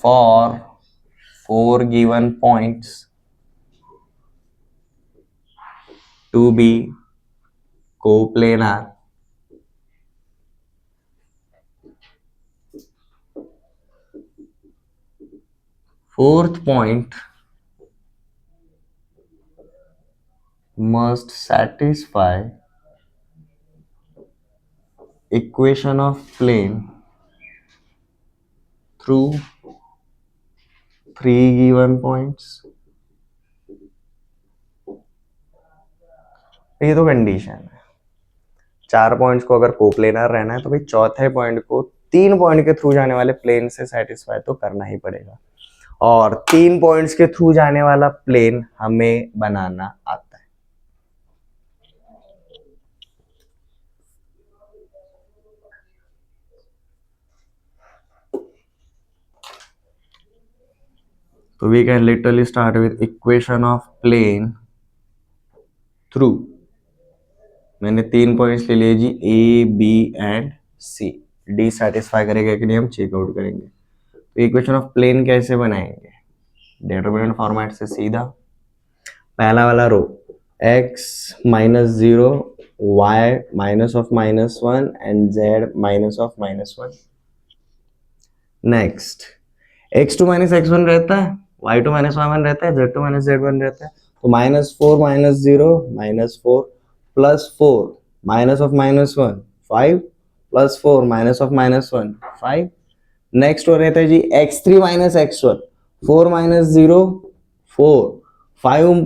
For 4 given points to be coplanar, fourth point must satisfy equation of plane through 3 given points। ये तो कंडीशन है, 4 पॉइंट्स को अगर कोप्लेनर रहना है तो भाई चौथे पॉइंट को 3 पॉइंट के थ्रू जाने वाले प्लेन से सेटिस्फाई तो करना ही पड़ेगा, और 3 पॉइंट्स के थ्रू जाने वाला प्लेन हमें बनाना आता है। तो we can literally start with equation of plane through, मैंने 3 पॉइंट्स ले लिए जी, a b and c. D satisfy करेगा कि नहीं हम चेकआउट करेंगे। तो इक्वेशन ऑफ प्लेन कैसे बनाएंगे? डिटरमिनेंट फॉर्मेट से सीधा, पहला वाला रो x -0 y -(-1) and z -(-1). Next x2 -x1 रहता है, y2 -y1 रहता है, z2 -z1 रहता है। तो -4 -0 -4 +4 -(-1) 5 +4 -(-1) 5। नेक्स्ट हो रहता है जी x3 -x1, 4 -0 4, 5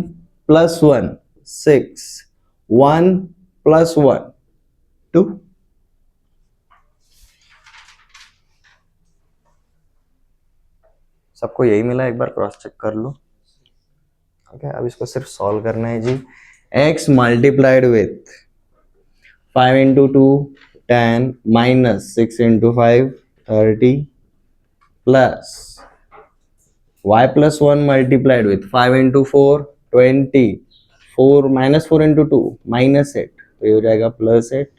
+1 6, 1 +1 2। सबको यही मिला? एक बार क्रॉस चेक कर लो। ओके, अब इसको सिर्फ सॉल्व करना है जी। x multiplied with 5 × 2 10 -6 × 5 30 plus y +1 multiplied with 5 × 4 20 4 -4 × 2 -8, तो ये हो जाएगा +8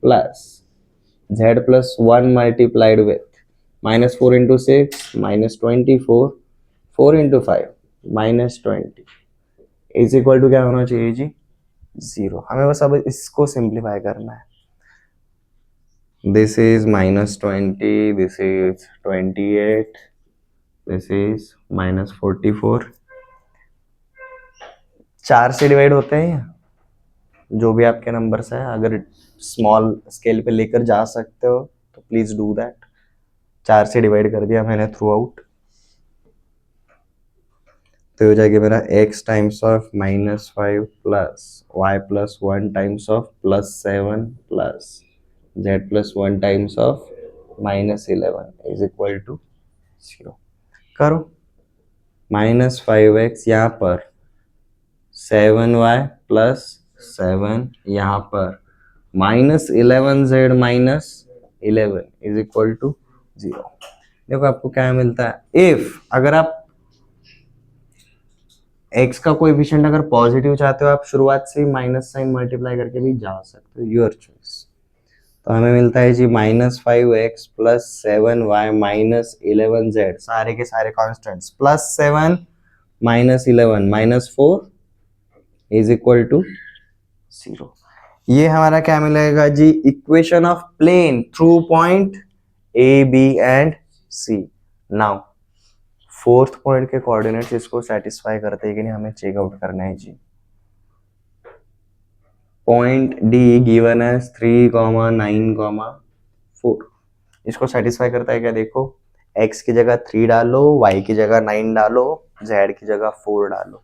plus z +1 multiplied with -4 × 6 -24 4 × 5 -20 is equal to क्या होना चाहिए जी? 0। हमें बस अब इसको सिंप्लीफाई करना है। This is -20, this is 28, this is -44। 4 से डिवाइड होते हैं जो भी आपके नंबर्स है। अगर स्मॉल स्केल पे लेकर जा सकते हो तो प्लीज डू दैट। 4 से डिवाइड कर दिया मैंने थ्रू आउट, तो हो जाएगा मेरा x times of -5 plus y +1 times of +7 plus z +1 times of -11 is equal to 0। करो -5x यहाँ पर, 7y + 7 यहाँ पर, -11z -11 इज इक्वल टू 0। देखो आपको क्या मिलता है, इफ अगर आप x का कोएफिशिएंट अगर पॉजिटिव चाहते हो आप शुरुआत से ही माइनस साइन मल्टीप्लाई करके भी जा सकते हो, योर चॉइस। तो हमें मिलता है जी -5x + 7y -11z, सारे के सारे कॉन्स्टेंट्स, +7 -11 -4 इज इक्वल टू 0। ये हमारा क्या मिलेगा जी? Equation of plane through point a b and c. Now fourth point के कोऑर्डिनेट्स इसको सेटिस्फाई करते हैं कि नहीं हमें चेकआउट करना है जी। पॉइंट डी गिवन है 3, 9, 4, इसको सेटिस्फाई करता है क्या? देखो x की जगह 3 डालो, y की जगह 9 डालो, z की जगह 4 डालो।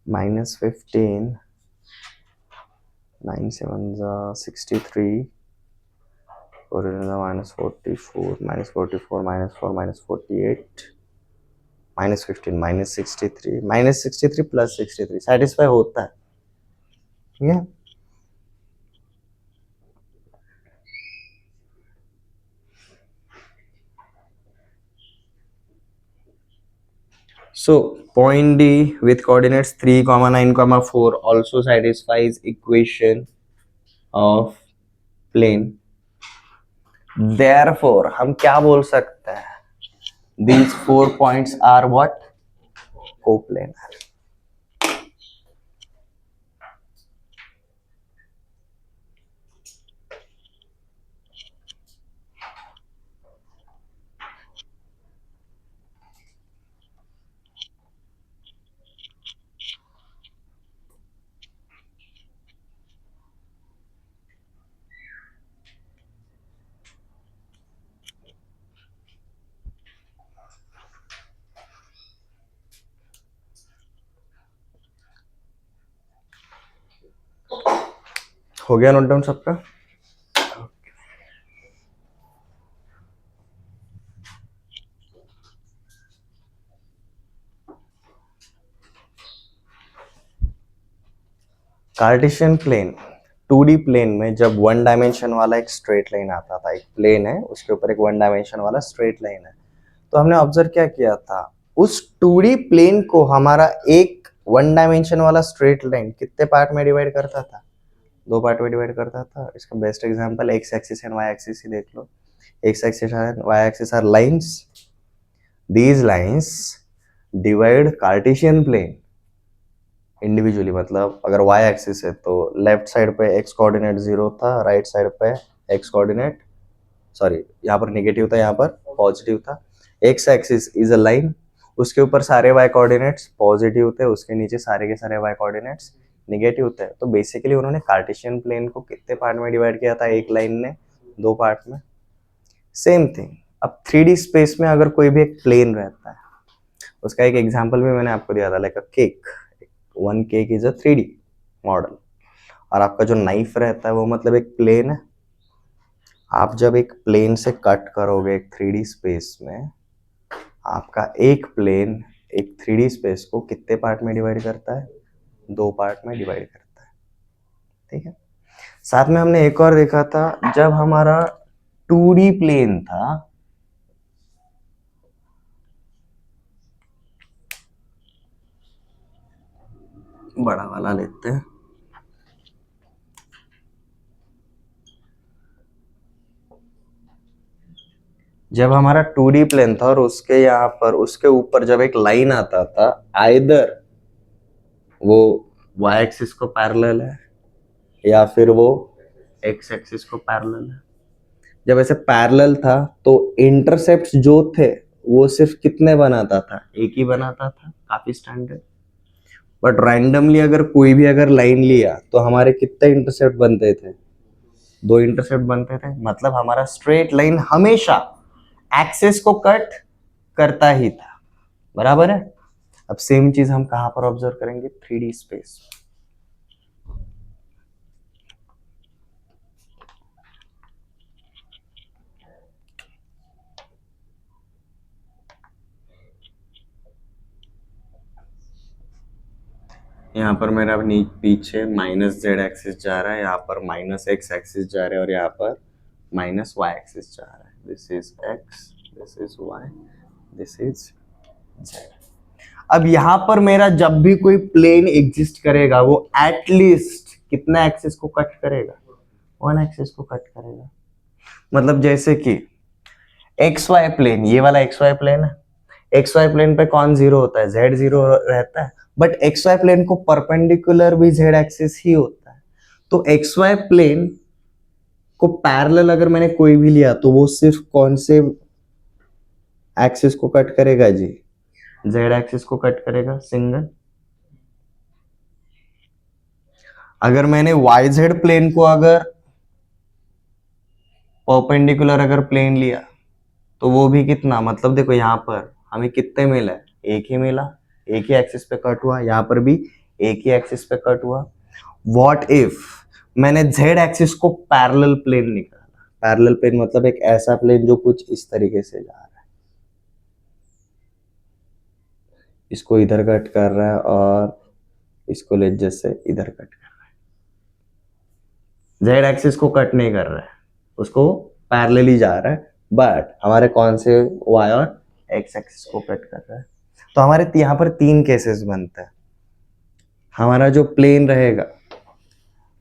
-15, 9 7 63, 4 -44, -44, -4, -48, -15, -63, -63 + 63 सेटिस्फाई होता है, ठीक है। So point D with coordinates 3, 9, 4 also satisfies equation of plane. Therefore हम क्या बोल सकते हैं? These 4 points are what? Coplanar. हो गया नोट डाउन सबका? कार्टेशियन प्लेन 2D प्लेन में जब वन डायमेंशन वाला एक स्ट्रेट लाइन आता था, एक प्लेन है उसके ऊपर एक वन डायमेंशन वाला स्ट्रेट लाइन है, तो हमने ऑब्जर्व क्या किया था, उस 2D प्लेन को हमारा एक वन डायमेंशन वाला स्ट्रेट लाइन कितने पार्ट में डिवाइड करता था? 2 पार्ट में डिवाइड करता था। इसका best example x axis and y axis ही देख लो। X axis and y axis are lines, these lines divide cartesian plane individually. मतलब अगर y एक्सिस है तो लेफ्ट साइड पे x कोऑर्डिनेट 0 था, राइट साइड पे x कोऑर्डिनेट, सॉरी यहाँ पर नेगेटिव था, यहाँ पर पॉजिटिव था। x axis is a line, उसके ऊपर सारे y कोऑर्डिनेट्स पॉजिटिव थे, उसके नीचे सारे के सारे y कोऑर्डिनेट्स नेगेटिव थे। तो बेसिकली उन्होंने कार्टेशियन प्लेन को कितने पार्ट में डिवाइड किया था? एक लाइन ने 2 पार्ट में। सेम थिंग अब 3D स्पेस में अगर कोई भी एक प्लेन रहता है, उसका एक एग्जांपल भी मैंने आपको दिया था, like a cake. One cake is a 3D model, और आपका जो नाइफ रहता है वो मतलब एक प्लेन है। आप जब एक प्लेन से कट करोगे एक 3D स्पेस में, आपका एक प्लेन एक 3D स्पेस को कितने पार्ट में डिवाइड करता है? 2 पार्ट में डिवाइड करता है, ठीक है। साथ में हमने एक और देखा था, जब हमारा 2D प्लेन था, बड़ा वाला लेते हैं, जब हमारा 2D प्लेन था और उसके यहाँ पर उसके ऊपर जब एक लाइन आता था, आइदर वो y एक्सिस को पैरेलल है या फिर वो x एक्सिस को पैरेलल है। जब ऐसे पैरेलल था तो इंटरसेप्ट्स जो थे वो सिर्फ कितने बनाता था? एक ही बनाता था, काफी स्टैंडर्ड। बट रैंडमली अगर कोई भी अगर लाइन लिया तो हमारे कितने इंटरसेप्ट बनते थे? 2 इंटरसेप्ट बनते थे। मतलब हमारा स्ट्रेट लाइन हमेशा एक्सिस को कट करता ही था, बराबर है। अब सेम चीज हम कहां पर ऑब्जर्व करेंगे? 3D space. यहाँ पर मेरा पीछे -z एक्सिस जा रहा है, यहाँ पर -x एक्सिस जा रहा है, और यहाँ पर -y एक्सिस जा रहा है। This is x, this is y, this is z। अब यहाँ पर मेरा जब भी कोई प्लेन एग्जिस्ट करेगा वो एटलीस्ट कितना एक्सिस को कट करेगा? 1 एक्सिस को कट करेगा। मतलब जैसे कि XY प्लेन, ये वाला XY प्लेन है, XY प्लेन पे कौन जीरो होता है? Z जीरो रहता है। बट XY प्लेन को परपेंडिकुलर भी Z एक्सिस ही होता है। तो XY प्लेन को पैरेलल अगर मैंने कोई भी लिया तो वो सिर्फ कौन से एक्सिस को कट करेगा जी? Z एक्सिस को कट करेगा, सिंगल। अगर मैंने YZ प्लेन को अगर परपेंडिकुलर अगर प्लेन लिया तो वो भी कितना, मतलब देखो यहाँ पर हमें कितने मिला, एक ही मिला, एक ही एक्सिस पे कट हुआ, यहाँ पर भी एक ही एक्सिस पे कट हुआ। व्हाट इफ मैंने जेड एक्सिस को पैरेलल प्लेन निकाला, पैरेलल प्लेन मतलब एक ऐसा प्लेन जो कुछ इस तरीके से जा रहा है, इसको इधर कट कर रहा है और इसको लेट से इधर कट कर रहा है, जेड एक्सिस को कट नहीं कर रहा है, उसको पैरेलली जा रहा है, बट हमारे कौन से वाई और एक्स एक्सिस को कट कर रहा है। तो हमारे यहाँ पर तीन केसेस बनते हैं। हमारा जो प्लेन रहेगा,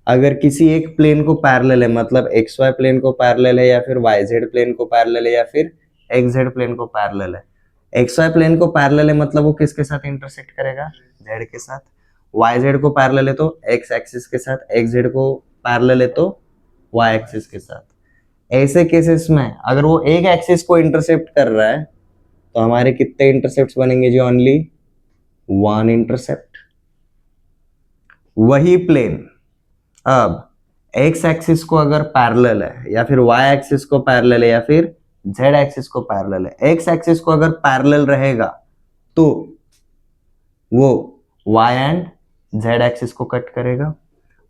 अगर किसी एक प्लेन को पैरेलल है, मतलब एक्स वाई प्लेन को पैरेलल है, या फिर वाई जेड प्लेन को पैरेलल है, या फिर एक्स जेड प्लेन को पैरेलल है। एक्स वाई प्लेन को पैरेलल है मतलब वो किसके साथ इंटरसेक्ट करेगा, जेड के साथ। वाई जेड को पैरेलल है तो एक्स एक्सिस के साथ, एक्स जेड को पैरेलल है तो वाई एक्सिस के साथ। ऐसे केसेस में अगर वो एक एक्सिस को इंटरसेप्ट कर रहा है तो हमारे कितने इंटरसेप्ट्स बनेंगे जी, ओनली वन इंटरसेप्ट। वही प्लेन अब एक्स एक्सिस को अगर पैरेलल है, या फिर वाई एक्सिस को पैरेलल है, या फिर जेड एक्सिस को पैरेलल है, एक्स एक्सिस को अगर पैरेलल रहेगा तो वो वाई एंड जेड एक्सिस को कट करेगा,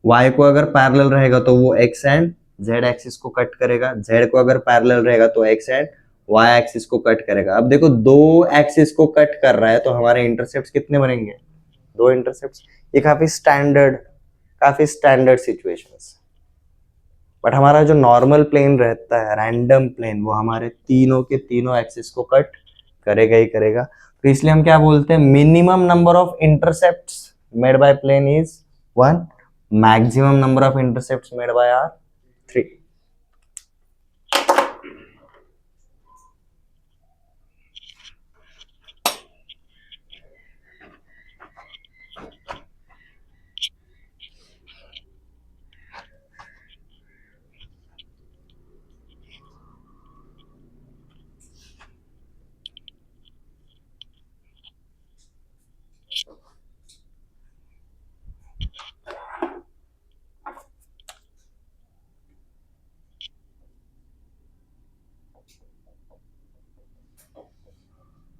वाई को अगर पैरेलल रहेगा तो वो एक्स एंड जेड एक्सिस को कट करेगा, जेड को अगर पैरेलल रहेगा तो एक्स एंड वाई एक्सिस को कट करेगा। अब देखो दो एक्सिस को कट कर रहा है तो हमारे इंटरसेप्ट्स कितने बनेंगे, दो इंटरसेप्ट्स। ये काफी स्टैंडर्ड सिचुएशंस। बट हमारा जो नॉर्मल प्लेन रहता है, रैंडम प्लेन, वो हमारे तीनों के तीनों एक्सिस को कट करेगा ही करेगा। तो इसलिए हम क्या बोलते हैं, minimum number of intercepts made by plane is 1, maximum number of intercepts made by are 3।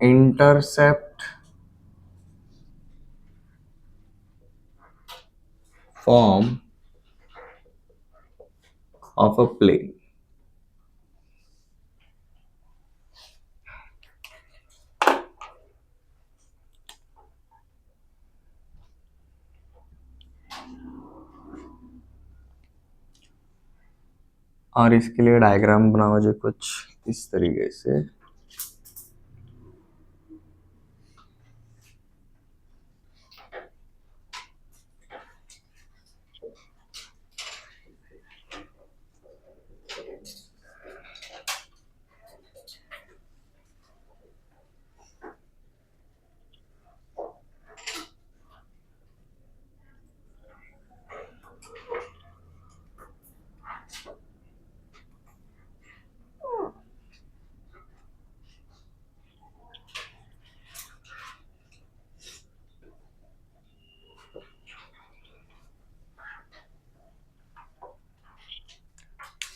Intercept form of a plane। और इसके लिए डायग्राम बनाओ जो कुछ इस तरीके से।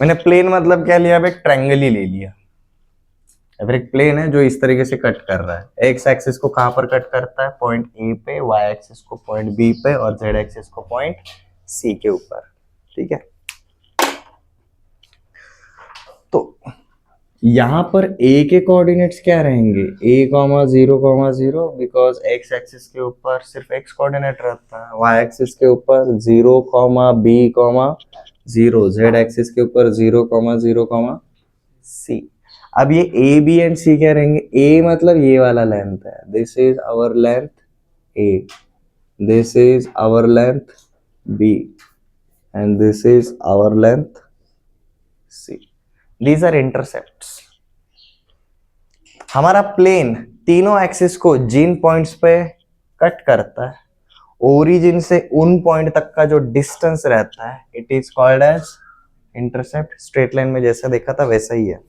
मैंने प्लेन मतलब क्या लिया, अब एक ट्रायंगल ही ले लिया। अब एक प्लेन है जो इस तरीके से कट कर रहा है, एक्स एक्सिस को कहां पर कट करता है, पॉइंट ए पे, वाई एक्सिस को पॉइंट बी पे, और जेड एक्सिस को पॉइंट सी के ऊपर। ठीक है, तो यहां पर ए के कोऑर्डिनेट्स क्या रहेंगे, a,0,0, बिकॉज एक्स एक्सिस के ऊपर सिर्फ एक्स कोऑर्डिनेट रहता है, वाई एक्सिस के ऊपर 0,b,0, जेड एक्सिस के ऊपर 0,0, सी। अब ये ए बी एंड सी क्या रहेंगे, ए मतलब ये वाला लेंथ है, this is our length A, this is our length B, and this is our length C. These are intercepts. हमारा प्लेन तीनों एक्सिस को जिन पॉइंट्स पे कट करता है, ओरिजिन से उन पॉइंट तक का जो डिस्टेंस रहता है, it is called as intercept. Straight line में जैसा देखा था वैसा ही है।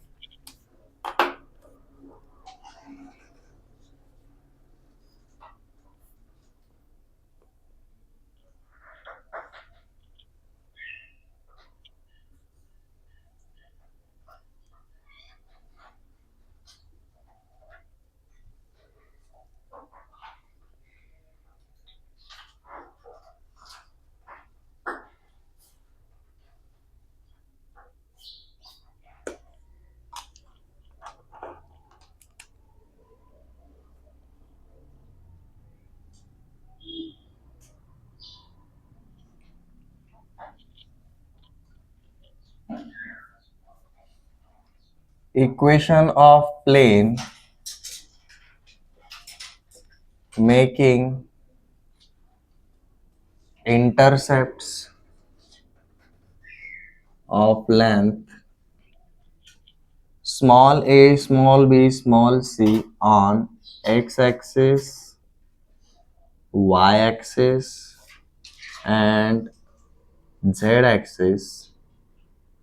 equation of plane making intercepts of length small a, small b, small c on x-axis, y-axis, and z-axis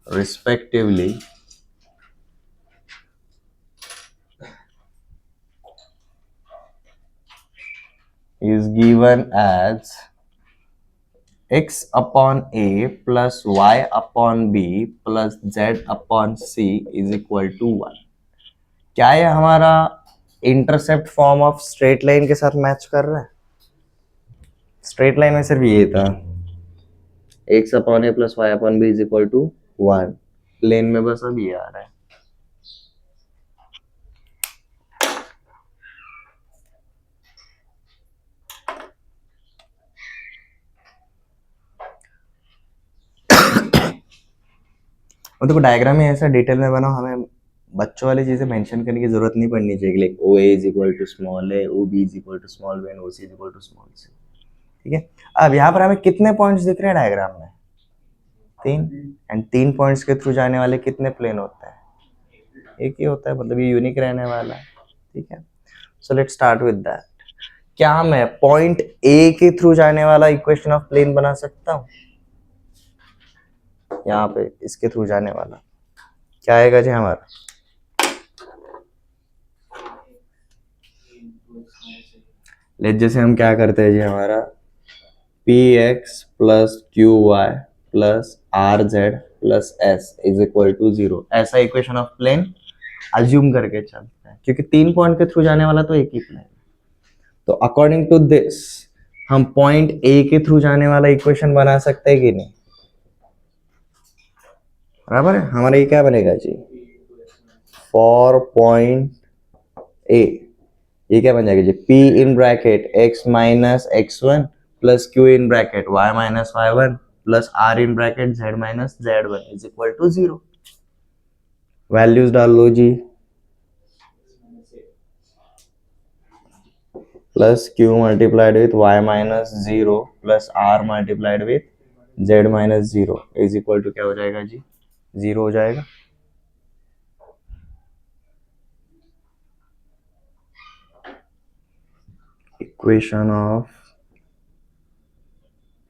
respectively is given as x upon a plus y upon b plus z upon c is equal to 1. क्या ये हमारा intercept form of straight line के साथ match कर रहा है? Straight line में सिर्फ ये था x upon a plus y upon b is equal to 1. Plane में बस अब ये आ रहा है. और देखो डायग्राम में ऐसा डिटेल में बनाओ, हमें बच्चों वाली चीजें मेंशन करने की जरूरत नहीं पड़नी चाहिए. Like o a is equal to small a, o b is equal to small b and o c is equal to small c. ठीक है. अब यहाँ पर हमें कितने पॉइंट्स दिख रहे हैं डायग्राम में? 3. एंड 3 पॉइंट्स के थ्रू जाने वाले कितने प्लेन होते हैं? एक ही होता है, मतलब ये यूनिक रहने वाला है. ठीक है. So let's start with that. क्या मैं पॉइंट ए के थ्रू जाने वाला इक्वेशन ऑफ प्लेन बना सकता हूँ? यहाँ पे इसके थ्रू जाने वाला क्या आएगा जी हमारा? लेट जैसे हम क्या करते हैं जी, हमारा p x plus q y plus r z plus s is equal to 0, ऐसा इक्वेशन ऑफ प्लेन अज्यूम करके चलते हैं, क्योंकि 3 पॉइंट के थ्रू जाने वाला तो एक ही प्लेन. तो अकॉर्डिंग टू दिस हम पॉइंट ए के थ्रू जाने वाला इक्वेशन बना सकते हैं कि नहीं? बराबर है. हमारा ये क्या बनेगा जी? फॉर पॉइंट ए ये क्या बन जाएगा जी? P in bracket x minus x1 plus Q in bracket y minus y1 plus R in bracket z minus z1 is equal to 0. Values डाल लो जी. Plus Q multiplied with y minus 0 plus R multiplied with z minus 0 is equal to क्या हो जाएगा जी? 0 हो जाएगा. Equation of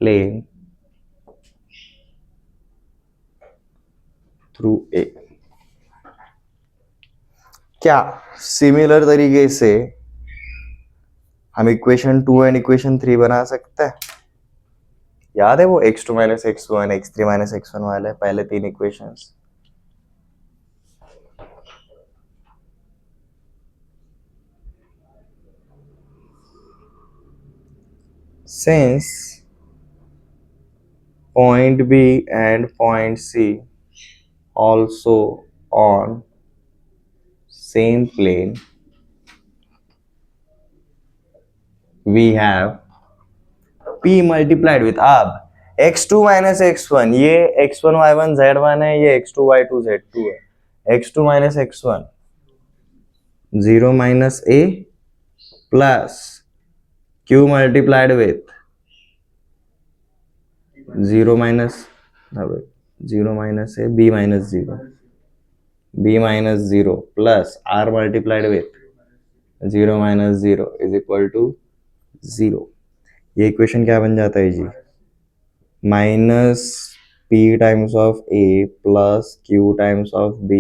plane through a. क्या सिमिलर तरीके से हम इक्वेशन 2 एंड इक्वेशन 3 बना सकते हैं? याद है वो x2 minus x1 x3 minus x1 वाले पहले 3 equations. Since point B and point C also on same plane, we have P multiplied with अब x2 माइनस x1, ये x1 y1 z1 है, ये x2 y2 z2 है. x2 minus x1 0 minus a plus q multiplied with 0 minus 0 minus a b minus 0 b minus 0 plus r multiplied with 0 minus 0 is equal to 0. ये equation क्या बन जाता है जी? Minus p times of a plus q times of b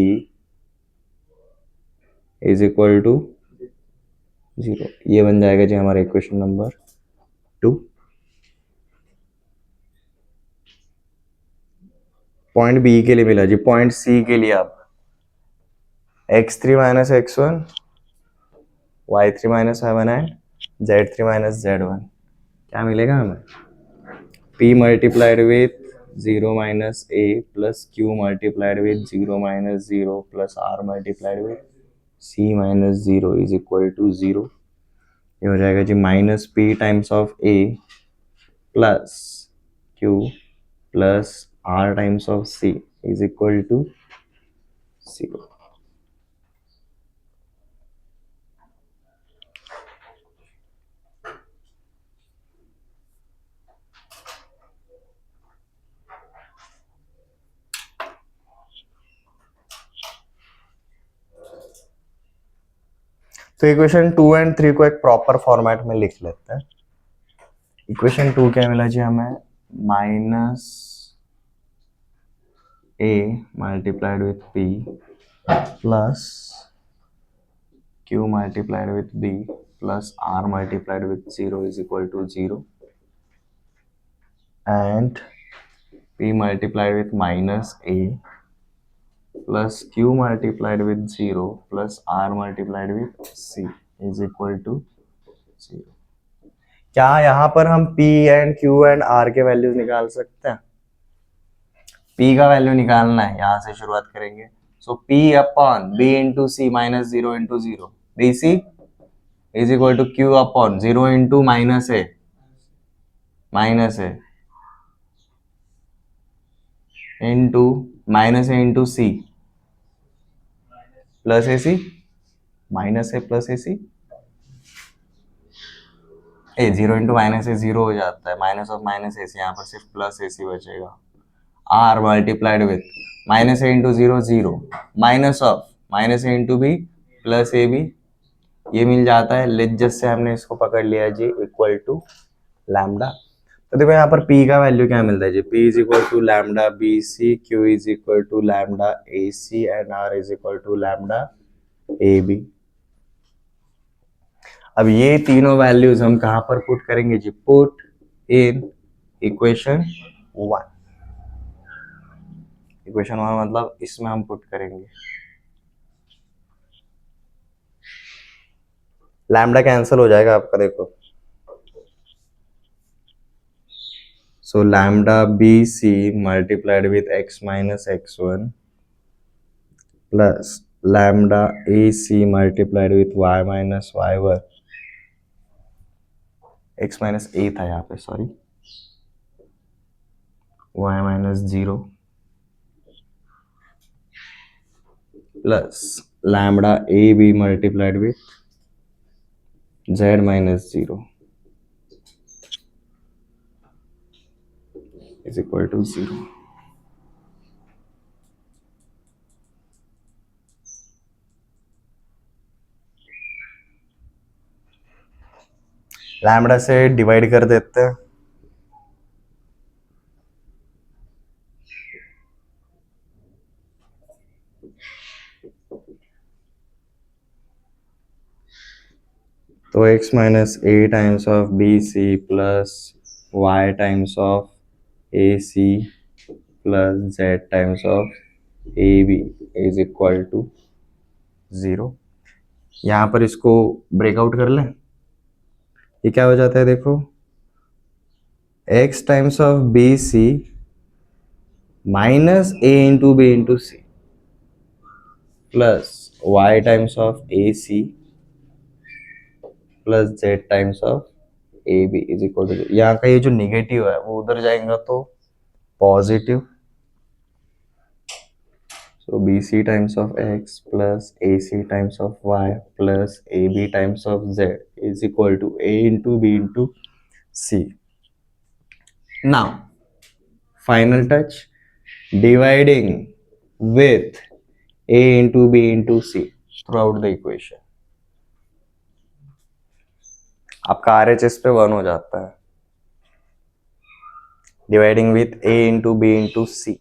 is equal to 0. ये बन जाएगा जी हमारा इक्वेशन नंबर 2. पॉइंट बी के लिए मिला जी. पॉइंट सी के लिए अब x3 minus x1 y3 minus y1 and z3 minus z1 क्या मिलेगा हमें? p multiplied with 0 minus a plus q multiplied with 0 minus 0 plus r multiplied with c minus 0 is equal to 0. ये हो जाएगा जी minus p times of a plus q plus r times of c is equal to 0. तो equation 2 and 3 को एक proper format में लिख लेते हैं। इक्वेशन 2 क्या मिला जी हमें, minus a multiplied with p plus q multiplied with b plus r multiplied with 0 is equal to 0 and p multiplied with minus a plus q multiplied with 0 plus r multiplied with c is equal to 0। क्या यहाँ पर हम p and q and r के values निकाल सकते हैं? p का value निकालना है, यहाँ से शुरुआत करेंगे। So p upon b into c minus 0 into 0 bc is equal to q upon 0 into minus a into minus a into c plus a c minus a plus a c. A 0 into minus a 0 हो जाता है, minus of minus a c, यहाँ पर सिर्फ plus a c बचेगा। R multiplied with minus a into 0 0 minus of minus a into b plus a b, ये मिल जाता है। लिजस से हमने इसको पकड़ लिया जी इक्वल टू लैम्डा। तो देखो यहाँ पर p का वैल्यू क्या मिलता है जी, p is equal to lambda b c, q is equal to lambda a c and r is equal to lambda a b. अब ये तीनों वैल्यूज हम कहां पर पुट करेंगे जी, पुट इन इक्वेशन 1। इक्वेशन 1 मतलब इसमें हम पुट करेंगे। लैम्डा कैंसिल हो जाएगा आपका, देखो। So lambda b c multiplied with x minus x1 plus lambda a c multiplied with y minus y1, x minus a था यहाँ पे, sorry, y minus 0 plus lambda a b multiplied with z minus 0 is equal to 0। Lambda से divide कर देते हैं। तो x minus a times of b c plus y times of a c plus z times of a b is equal to 0। यहाँ पर इसको breakout कर लें, ये क्या हो जाता है देखो, x times of b c minus a into b into c plus y times of a c plus z times of a b is equal to, यहाँ का ये जो निगेटिव है वो उधर जाएगा तो positive. So b c times of x plus a c times of y plus a b times of z is equal to a into b into c. Now final touch, dividing with a into b into c throughout the equation. आपका RHS पे 1 हो जाता है, dividing with a into b into c.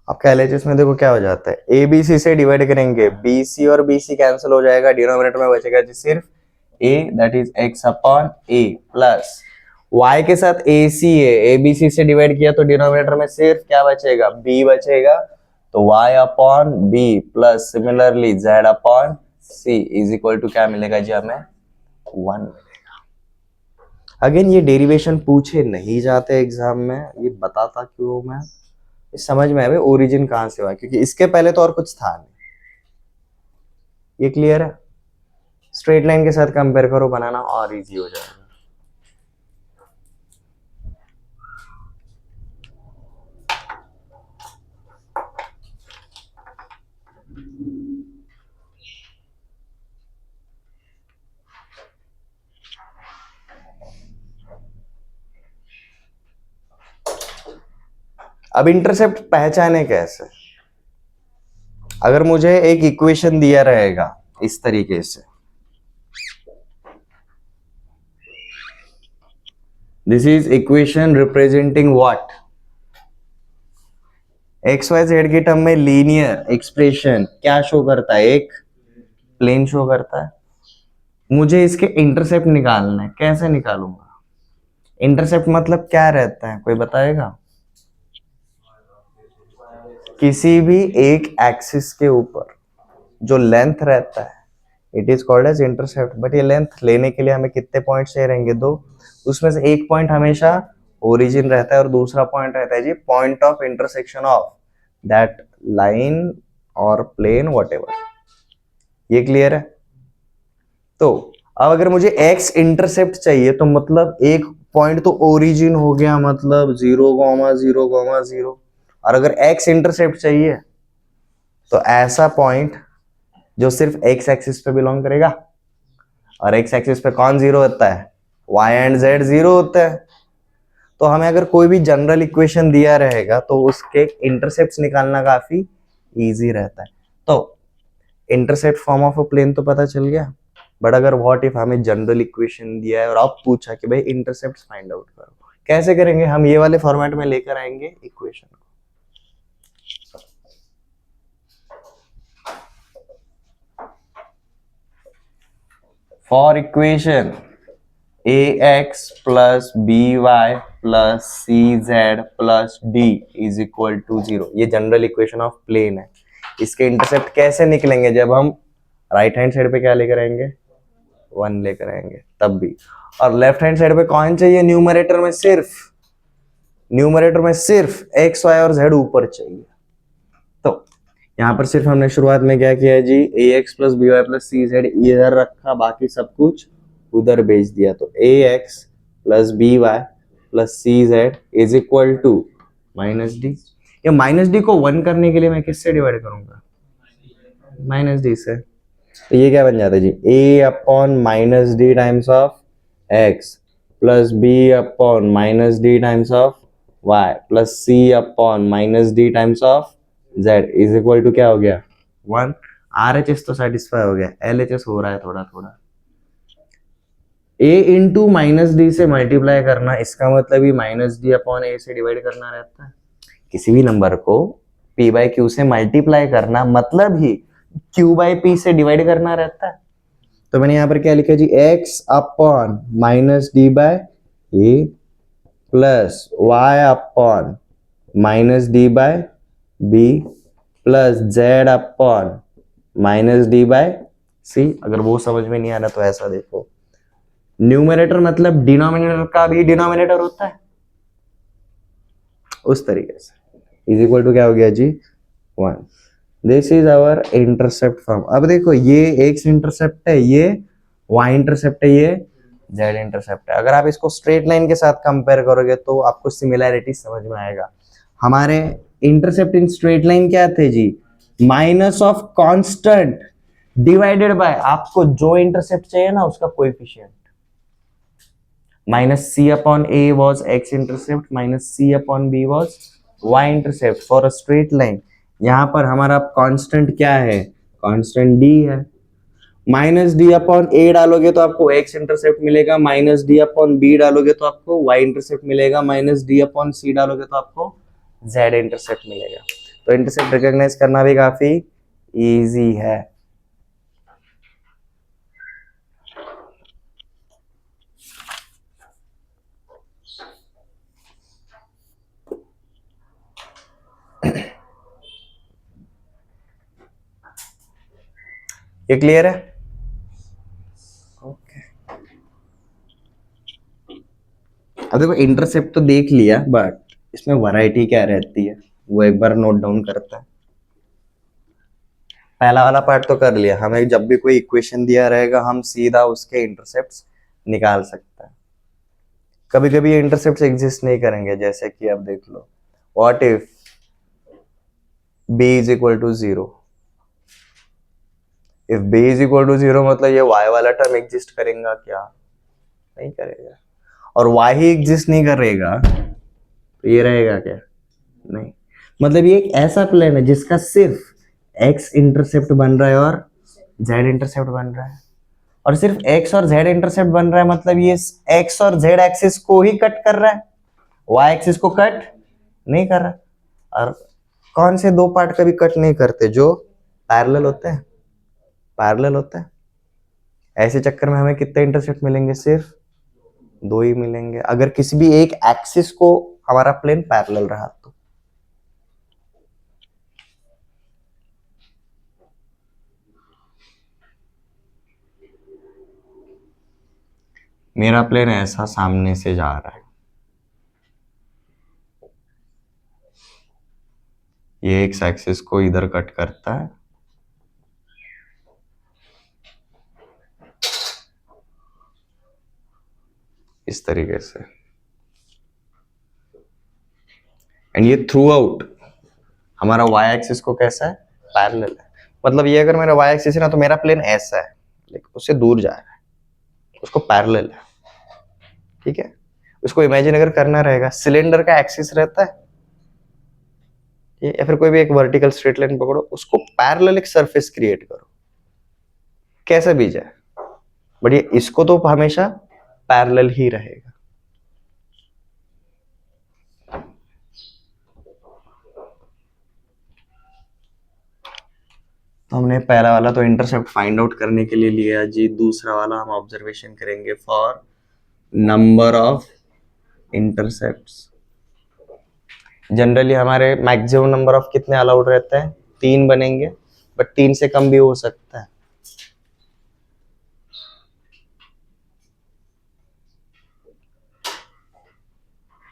आपका LHS में देखो क्या हो जाता है, ए बी सी से डिवाइड करेंगे, बी सी और बी सी कैंसिल हो जाएगा, डिनोमिनेटर में बचेगा जी सिर्फ a, that is x upon a plus y के साथ ए सी है, ए बी सी से डिवाइड किया तो डिनोमिनेटर में सिर्फ क्या बचेगा, b बचेगा, तो y upon b plus similarly z upon c is equal to क्या मिलेगा जी हमें, 1 मिलेगा। अगेन ये डेरिवेशन पूछे नहीं जाते एग्जाम में, ये बताता क्यों मैं, समझ में आए ओरिजिन कहां से हुआ, क्योंकि इसके पहले तो और कुछ था नहीं। ये क्लियर है? स्ट्रेट लाइन के साथ कंपेयर करो, बनाना और इजी हो जाएगा। अब इंटरसेप्ट पहचाने कैसे? अगर मुझे एक इक्वेशन दिया रहेगा इस तरीके से, this is equation representing what? X y z के टर्म में लीनियर एक्सप्रेशन क्या शो करता है? एक प्लेन शो करता है। मुझे इसके इंटरसेप्ट निकालना है, कैसे निकालूंगा? इंटरसेप्ट मतलब क्या रहता है, कोई बताएगा? किसी भी एक एक्सिस के ऊपर जो लेंथ रहता है it is called as intercept. But ये लेंथ लेने के लिए हमें कितने पॉइंट चाहिए रहेंगे? दो। उसमें से एक पॉइंट हमेशा ओरिजिन रहता है और दूसरा पॉइंट रहता है जी point of intersection of that line और प्लेन व्हाटएवर। ये क्लियर है? तो अब अगर मुझे एक्स इंटरसेप्ट चाहिए तो मतलब एक पॉइंट तो ओरिजिन हो गया, मतलब 0,0,0, और अगर एक्स इंटरसेप्ट चाहिए तो ऐसा पॉइंट जो सिर्फ एक्स एक्सिस पे बिलोंग करेगा, और एक्स एक्सिस पे कौन जीरो होता है? वाई एंड जेड जीरो होता है। तो हमें अगर कोई भी जनरल इक्वेशन दिया रहेगा तो उसके इंटरसेप्ट्स निकालना काफी इजी रहता है। तो intercept form of a plane तो पता चल गया, बट अगर व्हाट इफ हमें जनरल इक्वेशन दिया है और आप पूछा कि भाई इंटरसेप्ट्स फाइंड आउट करो, कैसे करेंगे? हम ये वाले फॉर्मेट में लेकर आएंगे इक्वेशन को। For equation ax plus by plus cz plus d is equal to 0, ये जनरल इक्वेशन ऑफ प्लेन है। इसके इंटरसेप्ट कैसे निकलेंगे? जब हम राइट हैंड साइड पे क्या लेकर आएंगे? 1 लेकर आएंगे तब भी। और लेफ्ट हैंड साइड पे कौन चाहिए? न्यूमरेटर में सिर्फ x y और z ऊपर चाहिए। तो यहाँ पर सिर्फ हमने शुरुआत में क्या किया जी? ax plus by plus cz इधर रखा, बाकी सब कुछ उधर भेज दिया। तो ax plus by plus cz is equal to minus d. या माइनस डी को 1 करने के लिए मैं किससे डिवाइड करूंगा? माइनस डी से। तो ये क्या बन जाता है जी? a upon minus d times of x plus b upon minus d times of y plus c upon minus d times of z is equal to क्या हो गया? 1। RHS तो सेटिस्फाई हो गया, LHS हो रहा है थोड़ा थोड़ा। a इंटू माइनस डी से मल्टीप्लाई करना, इसका मतलब ही माइनस डी अपॉन ए से डिवाइड करना रहता है। किसी भी नंबर को p बाई क्यू से मल्टीप्लाई करना मतलब ही q बाई p से डिवाइड करना रहता है। तो मैंने यहाँ पर क्या लिखा जी? x upon minus d by a plus y upon minus d by b plus z upon minus d by c. अगर वो समझ में नहीं आ रहा तो ऐसा देखो, न्यूमरेटर मतलब डिनोमिनेटर का भी डिनोमिनेटर होता है, उस तरीके से इज इक्वल टू क्या हो गया जी? 1। This is our intercept form. अब देखो ये x इंटरसेप्ट है, ये y इंटरसेप्ट है, ये z इंटरसेप्ट है। अगर आप इसको स्ट्रेट लाइन के साथ कंपेयर करोगे तो आपको सिमिलैरिटी समझ में आएगा। हमारे इंटरसेप्ट इन स्ट्रेट लाइन क्या थे जी? Minus of constant divided by आपको जो इंटरसेप्ट चाहिए ना उसका coefficient. Minus c upon a was x intercept, minus c upon b was y intercept for a straight line. यहां पर हमारा कांस्टेंट क्या है? कांस्टेंट d है। माइनस डी अपॉन ए डालोगे तो आपको x इंटरसेप्ट मिलेगा, माइनस डी अपॉन बी डालोगे तो आपको y इंटरसेप्ट मिलेगा, माइनस डी अपॉन सी डालोगे तो आपको z इंटरसेप्ट मिलेगा। तो इंटरसेप्ट रिकॉग्नाइज करना भी काफी इजी है। ये क्लियर है? ओके। अब देखो इंटरसेप्ट तो देख लिया, बट इसमें वैरायटी क्या रहती है वो एक बार नोट डाउन करता है। पहला वाला पार्ट तो कर लिया, हमें जब भी कोई इक्वेशन दिया रहेगा हम सीधा उसके इंटरसेप्ट्स निकाल सकते हैं। कभी कभी ये इंटरसेप्ट्स एग्जिस्ट नहीं करेंगे, जैसे कि अब देख लो, what if b is equal to 0। If b is equal to 0 मतलब ये y वाला टर्म एग्जिस्ट करेगा क्या? नहीं करेगा। और y ही एग्जिस्ट नहीं करेगा तो ये रहेगा क्या? नहीं, मतलब ये एक ऐसा प्लेन है जिसका सिर्फ एक्स इंटरसेप्ट बन रहा है और जेड इंटरसेप्ट बन रहा है, और सिर्फ एक्स और जेड इंटरसेप्ट बन रहा है, मतलब ये एक्स और जेड एक्सिस को ही कट कर रहा है, वाई एक्सिस को कट नहीं कर रहा। और कौन से दो पार्ट कभी कट नहीं करते? जो पैरेलल होते हैं, पैरेलल होते हैं। ऐसे चक्कर में हमें कितने इंटरसेप्ट मिलेंगे? सिर्फ दो ही मिलेंगे, अगर किसी भी एक एक्सिस को हमारा प्लेन पैरेलल रहा तो। मेरा प्लेन ऐसा सामने से जा रहा है, ये एक्स एक्सिस को इधर कट करता है, इस तरीके से, एंड ये थ्रू आउट हमारा वाई एक्सिस को कैसा है? पैरेलल है। मतलब ये अगर मेरा वाई एक्सिस है ना, तो मेरा प्लेन ऐसा है, लेकिन उससे दूर जा रहा है, उसको पैरेलल है। ठीक है, उसको इमेजिन अगर करना रहेगा, सिलेंडर का एक्सिस रहता है, या फिर कोई भी एक वर्टिकल स्ट्रेट लाइन पकड़ो, उसको पैरेलल एक सरफेस क्रिएट करो, कैसा भी जाए, बट ये इसको तो हमेशा पैरेलल ही रहेगा। तो हमने पहला वाला तो इंटरसेप्ट फाइंड आउट करने के लिए लिया जी, दूसरा वाला हम ऑब्जर्वेशन करेंगे for number of intercepts. Generally हमारे मैक्सिमम नंबर ऑफ कितने अलाउड रहते हैं? 3 बनेंगे, बट 3 से कम भी हो सकता है।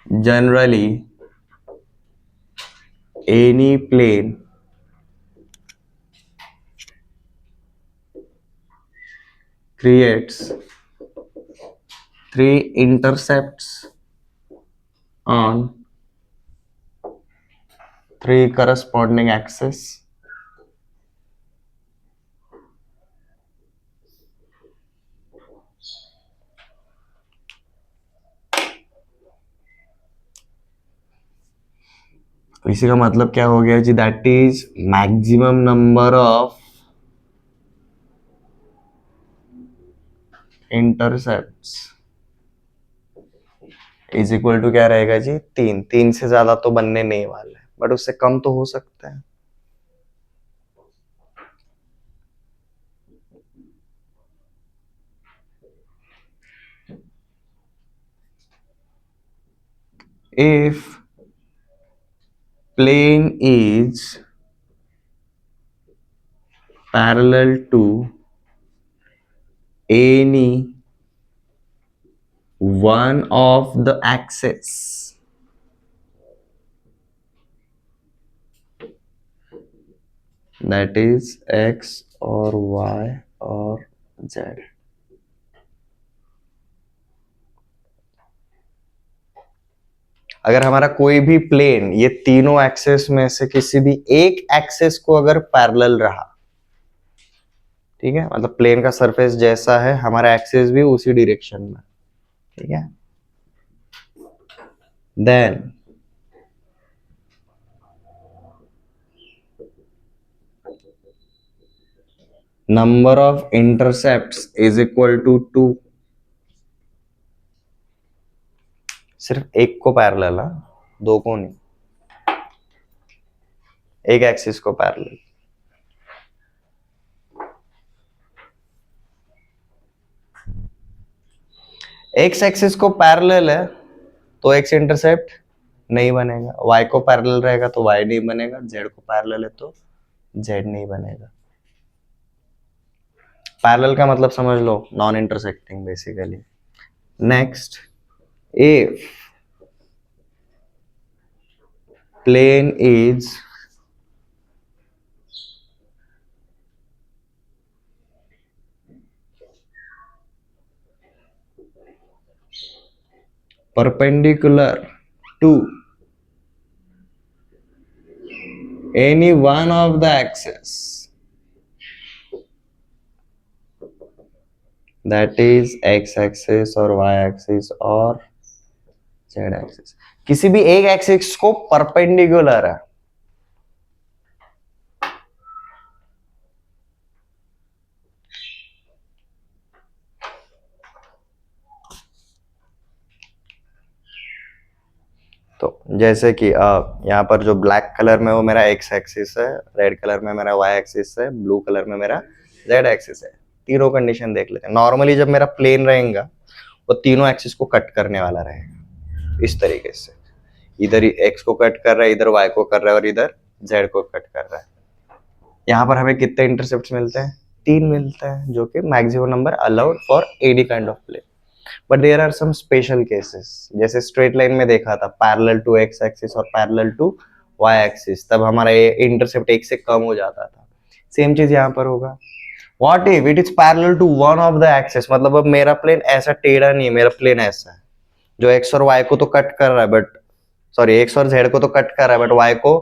Generally any plane creates 3 intercepts on 3 corresponding axes तो इसी का मतलब क्या हो गया जी? That is maximum number of intercepts is equal to क्या रहेगा जी? 3। 3 से ज्यादा तो बनने नहीं वाला है, बट उससे कम तो हो सकता है। If plane is parallel to any one of the axes, that is x or y or z, अगर हमारा कोई भी प्लेन ये तीनों एक्सेस में से किसी भी एक एक्सेस को अगर पैरेलल रहा, ठीक है, मतलब प्लेन का सरफेस जैसा है, हमारा एक्सेस भी उसी डायरेक्शन में, ठीक है, then number of intercepts is equal to 2। सिर्फ एक को पैरेलल, दो को नहीं, एक एक्सिस को पैरेलल। एक्स एक्सिस को पैरेलल है तो एक्स इंटरसेप्ट नहीं बनेगा, वाई को पैरेलल रहेगा तो वाई नहीं बनेगा, जेड को पैरेलल है तो जेड नहीं बनेगा। पैरेलल का मतलब समझ लो, non intersecting basically. Next, if plane is perpendicular to any one of the axes, that is x axis or y axis or Z axis किसी भी एक एक्सिस को परपेंडिकुलर है, तो जैसे कि यहाँ पर जो ब्लैक कलर में वो मेरा एक्स एक्सिस है, रेड कलर में मेरा वाई एक्सिस है, ब्लू कलर में मेरा जेड एक्सिस है। तीनों कंडीशन देख लेते हैं। नॉर्मली जब मेरा प्लेन रहेगा वो तीनों एक्सिस को कट करने वाला रहेगा इस तरीके से, इधर एक्स को कट कर रहा है, इधर वाई को कर रहा है और इधर जेड को कट कर रहा है। यहाँ पर हमें कितने इंटरसेप्ट मिलते हैं? 3 मिलते हैं, जो कि maximum number allowed for any kind of plane. But there are some special cases, जैसे स्ट्रेट लाइन में देखा था पैरेलल टू एक्स एक्सिस और पैरेलल टू वाई एक्सिस, तब हमारा ये इंटरसेप्ट एक से कम हो जाता था। सेम चीज यहाँ पर होगा। What if it is parallel to one of the axis, मतलब अब मेरा प्लेन ऐसा टेढ़ा नहीं है, मेरा प्लेन ऐसा है जो एक्स और वाई को तो कट कर रहा है, बट सॉरी एक्स और जेड को तो कट कर रहा है बट वाई को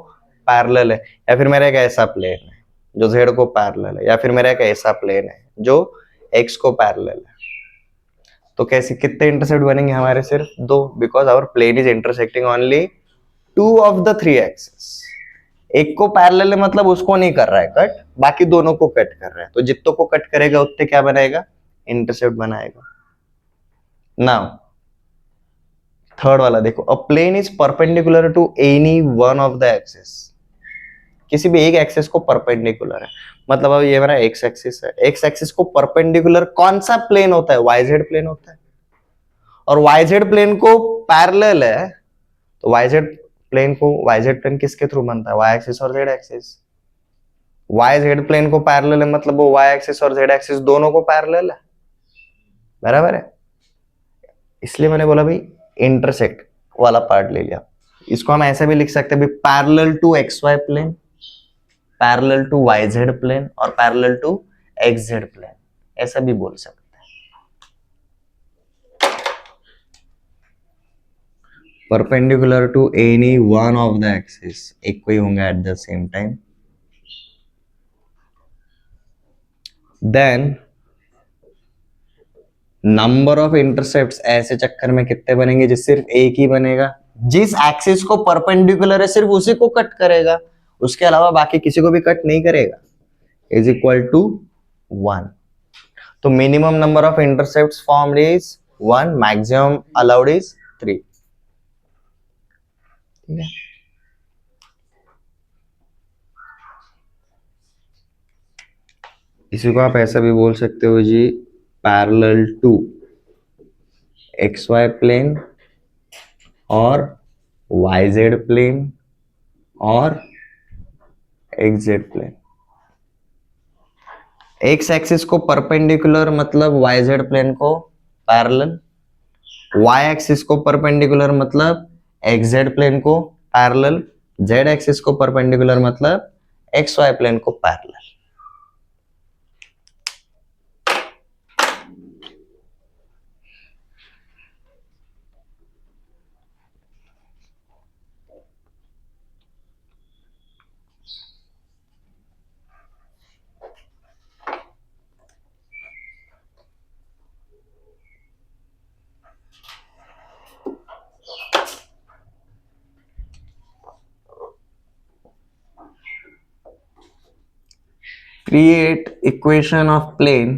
पैरेलल है। या फिर मेरा एक ऐसा प्लेन है जो जेड को पैरेलल है, या फिर मेरा एक ऐसा प्लेन है जो एक्स को पैरेलल है। तो कैसे कितने इंटरसेप्ट बनेंगे हमारे? सिर्फ 2, because our plane is intersecting only 2 of the 3 axis. एक को पैरेलल है मतलब उसको नहीं कर रहा है कट, बाकी दोनों को कट कर रहा है, तो जितनों को कट करेगा उतने क्या बनाएगा? इंटरसेप्ट बनाएगा। नाउ थर्ड वाला देखो, a plane is perpendicular to any one of the axis. किसी भी एक एक्सिस को परपेंडिकुलर है, मतलब अब ये मेरा एक्स एक्सिस है, एक्स एक्सिस को परपेंडिकुलर कौन सा प्लेन होता है? वाईजेड प्लेन होता है। और वाईजेड प्लेन को पैरेलल है, तो वाईजेड प्लेन किसके थ्रू बनता है? वाई एक्सिस और z axis. Y Z plane को पैरेलल है मतलब वो वाई एक्सिस और जेड एक्सिस दोनों को पैरेलल है, बराबर है। इसलिए मैंने बोला भाई इंटरसेक्ट वाला पार्ट ले लिया। इसको हम ऐसे भी लिख सकते हैं parallel to X Y plane, parallel to Y Z plane और parallel to X Z plane, ऐसा भी बोल सकते हैं। Perpendicular to any one of the axis, एक कोई होंगे at the same time. Then number of intercepts ऐसे चक्कर में कितने बनेंगे? जिस सिर्फ एक ही बनेगा, जिस एक्सिस को परपेंडिकुलर है सिर्फ उसी को कट करेगा, उसके अलावा बाकी किसी को भी कट नहीं करेगा, इज इक्वल टू 1। तो minimum number of intercepts formed is 1, maximum allowed is 3। ठीक है, इसी को आप ऐसा भी बोल सकते हो जी, parallel to X Y plane और वाई जेड प्लेन और X Z plane. X axis को परपेंडिकुलर मतलब वाई जेड प्लेन को पैरेलल, वाई एक्सिस को परपेंडिकुलर मतलब एक्स जेड प्लेन को पैरेलल, जेड एक्सिस को परपेंडिकुलर मतलब एक्स वाई प्लेन को parallel. Create equation of plane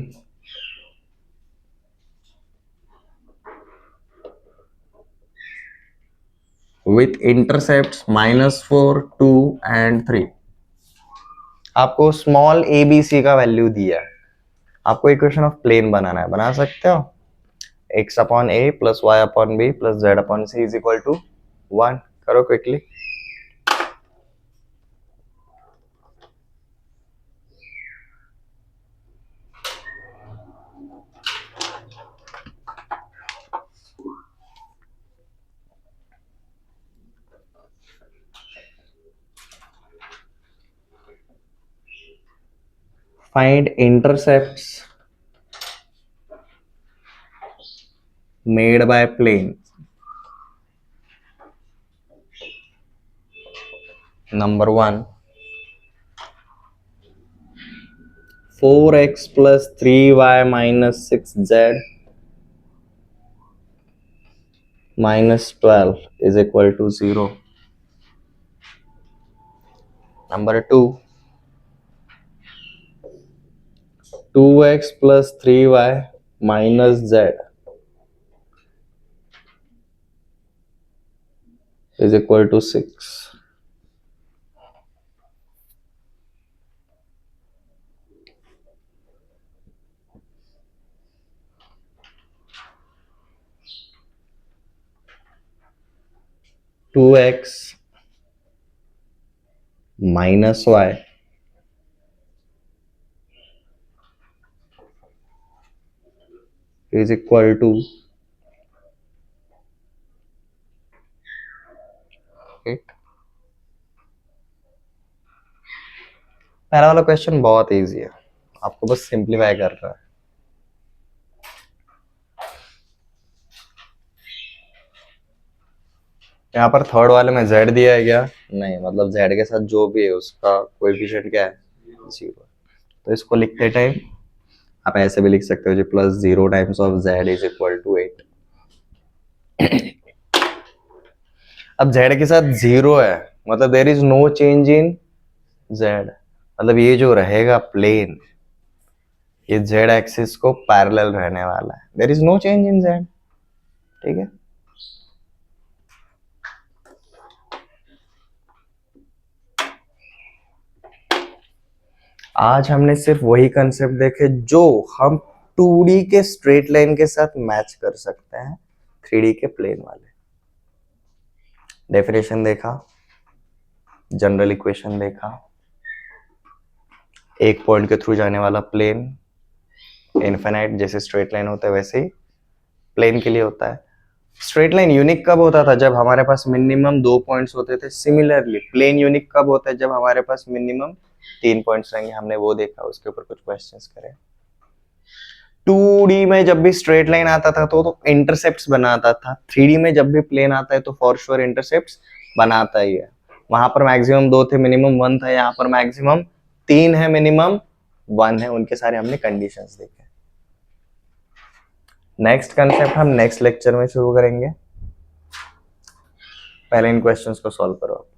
with intercepts -4, 2 and 3। आपको स्मॉल ए बी सी का वैल्यू दिया है, आपको इक्वेशन ऑफ प्लेन बनाना है, बना सकते हो। x upon a plus y upon b plus z upon c is equal to 1। करो quickly. Find intercepts made by plane। Number 1, 4x plus 3y minus 6z -12 is equal to 0. Number 2, 2x plus 3y minus z is equal to 6. Two x minus y is equal to 8. पहला वाला question बहुत easy है, आपको बस simplify कर रहा है. यहाँ पर थर्ड वाले में z दिया है क्या? नहीं, मतलब z के साथ जो भी है उसका कोएफिशिएंट क्या है? 0. तो इसको लिखते टाइम आप ऐसे भी लिख सकते हो जी, plus 0 times of z is equal to 8. अब z के साथ 0 है, मतलब there is no change in z. मतलब ये जो रहेगा प्लेन, ये z एक्सिस को पैरेलल रहने वाला है. There is no change in z. ठीक है. आज हमने सिर्फ वही कंसेप्ट देखे जो हम 2D के स्ट्रेट लाइन के साथ मैच कर सकते हैं 3D के प्लेन वाले. डेफिनेशन देखा, जनरल इक्वेशन देखा, एक पॉइंट के थ्रू जाने वाला प्लेन, इनफिनाइट जैसे स्ट्रेट लाइन होता है वैसे ही प्लेन के लिए होता है. स्ट्रेट लाइन यूनिक कब होता था? जब हमारे पास मिनिमम 2 पॉइंट्स होते थे. सिमिलरली प्लेन यूनिक कब होता है? जब हमारे पास मिनिमम 3 पॉइंट्स रहेंगे. हमने वो देखा, उसके ऊपर कुछ क्वेश्चंस करें. 2D में जब भी स्ट्रेट लाइन आता था तो इंटरसेप्ट्स बनाता था. 3D में जब भी प्लेन आता है तो फॉर श्योर इंटरसेप्ट्स बनाता ही है. वहां पर मैक्सिमम 2 थे, मिनिमम 1 था. यहाँ पर मैक्सिमम 3 है, मिनिमम 1 है. उनके सारे हमने कंडीशंस देखे. नेक्स्ट कंसेप्ट हम नेक्स्ट लेक्चर में शुरू करेंगे. पहले इन क्वेश्चंस को सॉल्व करो.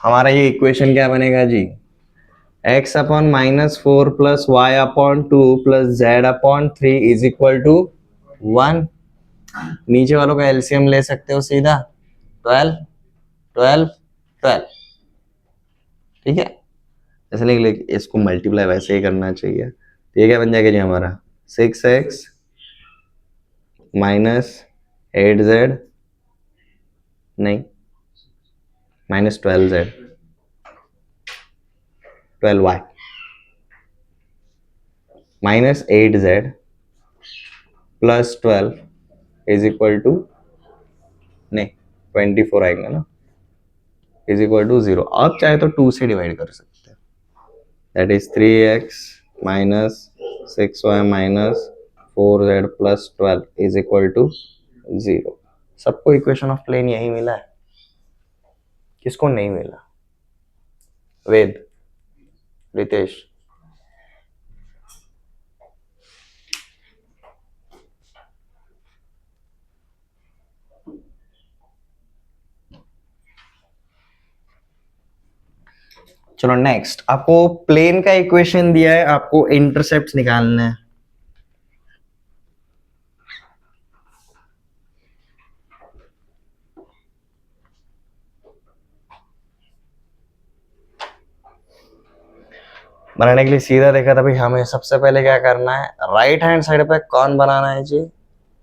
हमारा ये इक्वेशन क्या बनेगा जी? x upon -4 plus y upon 2 plus z upon 3 is equal to 1. नीचे वालों का एलसीएम ले सकते हो सीधा, 12 12 12. ठीक है. ऐसे लिख, इसको मल्टीप्लाई वैसे ही करना चाहिए. ये क्या बन जाएगा जी हमारा? 6x माइनस 8z, नहीं minus 12z 12y minus 8z plus 12 is equal to, नहीं 24 आएगा ना, इज इक्वल टू 0. आप चाहे तो 2 से डिवाइड कर सकते हैं. That is 3x minus 6y minus 4z plus 12 is equal to 0. सबको इक्वेशन ऑफ प्लेन यही मिला है. किसको नहीं मिला? वेद, रितेश. चलो नेक्स्ट, आपको प्लेन का इक्वेशन दिया है, आपको इंटरसेप्ट निकालना है. बनाने के लिए सीधा देखा था भाई, हमें सबसे पहले क्या करना है? राइट हैंड साइड पे कौन बनाना है जी?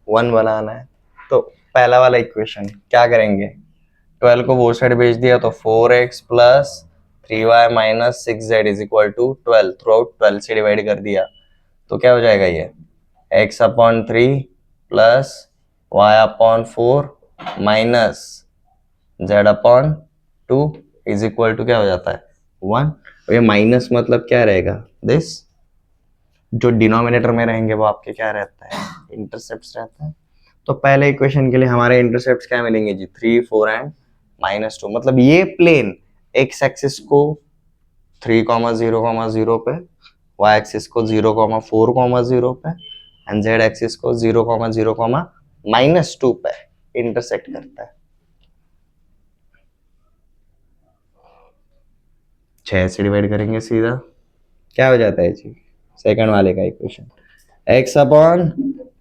1 बनाना है. तो पहला वाला इक्वेशन क्या करेंगे? 12 को वो साइड भेज दिया तो 4x plus 3y minus 6z is equal to 12. Throughout 12 से डिवाइड कर दिया तो क्या हो जाएगा? ये x upon 3 plus y upon 4 minus z upon 2 is equal to क्या हो जाता है? 1. ये माइनस मतलब क्या रहेगा? दिस. जो डिनोमिनेटर में रहेंगे वो आपके क्या रहता है? इंटरसेप्ट्स रहता है. तो पहले इक्वेशन के लिए हमारे इंटरसेप्ट्स क्या मिलेंगे जी? 3 4 एंड -2. मतलब ये प्लेन एक्स एक्सिस को 3, 0, 0 पे, y एक्सिस को 0, 4, 0 पे, एंड जेड एक्सिस को 0,0, -2 पे इंटरसेक्ट करता है। 6 से डिवाइड करेंगे सीधा, क्या हो जाता है जी सेकंड वाले का equation, x/3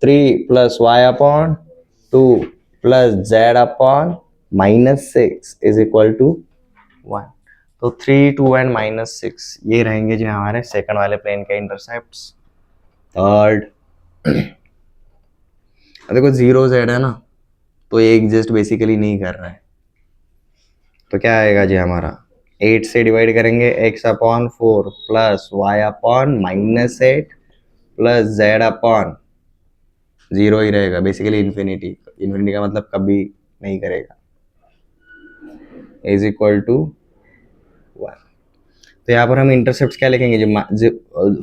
+ y/2 + z/-6 is equal to 1। तो 3, 2 एंड -6 ये रहेंगे जो हमारे सेकंड वाले प्लेन के इंटरसेप्ट्स। थर्ड देखो 0 z है ना, तो ये एग्जिस्ट बेसिकली नहीं कर रहा है, तो क्या आएगा जी हमारा 8 से डिवाइड करेंगे x/4 + y/-8 + z/0 ही रहेगा बेसिकली, इन्फिनिटी का मतलब कभी नहीं करेगा, इज इक्वल टू 1। तो यहाँ पर हम इंटरसेप्ट क्या लिखेंगे जो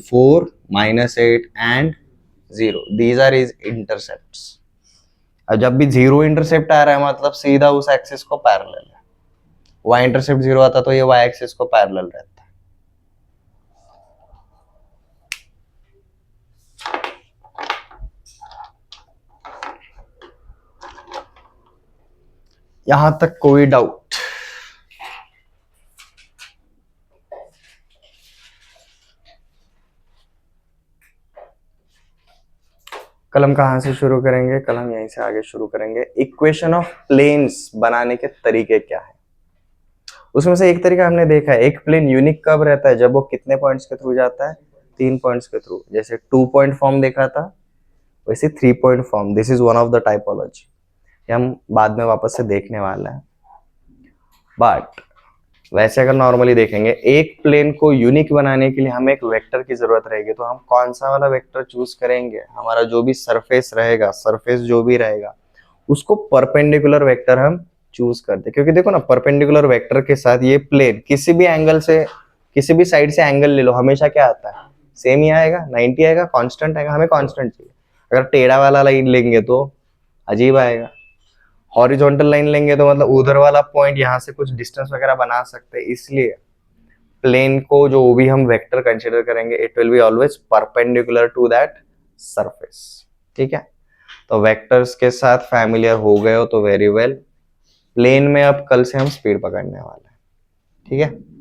4, -8 and 0, these are is intercepts. अब जब भी 0 इंटरसेप्ट आ रहा है मतलब सीधा उस एक्सिस को पैरेलल है, y इंटरसेप्ट 0 आता तो ये y एक्सिस को पैरेलल रहता है। यहां तक कोई डाउट? कलम कहाँ से शुरू करेंगे? कलम यहीं से आगे शुरू करेंगे। इक्वेशन ऑफ प्लेन्स बनाने के तरीके क्या है, उसमें से एक तरीका हमने देखा है। एक प्लेन यूनिक कब रहता है? जब वो कितने पॉइंट्स के थ्रू जाता है? 3 पॉइंट्स के थ्रू। जैसे 2 पॉइंट फॉर्म देखा था, वैसे 3 point form. This is one of the typology, हम बाद में वापस से देखने वाले हैं। बट वैसे अगर नॉर्मली देखेंगे, एक प्लेन को यूनिक बनाने के लिए हमें एक वेक्टर की जरूरत रहेगी। तो हम कौन सा वाला वेक्टर चूज करेंगे? हमारा जो भी सरफेस रहेगा, सरफेस जो भी रहेगा उसको परपेंडिकुलर वेक्टर हम चूज करते, क्योंकि देखो ना परपेंडिकुलर वेक्टर के साथ ये प्लेन किसी भी एंगल से, किसी भी साइड से एंगल ले लो, हमेशा क्या आता है? सेम ही आएगा, 90 आएगा, कांस्टेंट आएगा। हमें कांस्टेंट चाहिए। अगर टेढ़ा वाला लाइन लेंगे तो अजीब आएगा, हॉरिजॉन्टल लाइन लेंगे तो मतलब उधर वाला पॉइंट यहाँ से कुछ डिस्टेंस वगैरह बना सकते हैं। इसलिए प्लेन को जो भी हम वेक्टर कंसीडर करेंगे, it will be always perpendicular to that surface. ठीक है, तो वेक्टर्स के साथ फैमिलियर हो गए हो तो वेरी वेल। प्लेन में अब कल से हम स्पीड पकड़ने वाले हैं। ठीक है।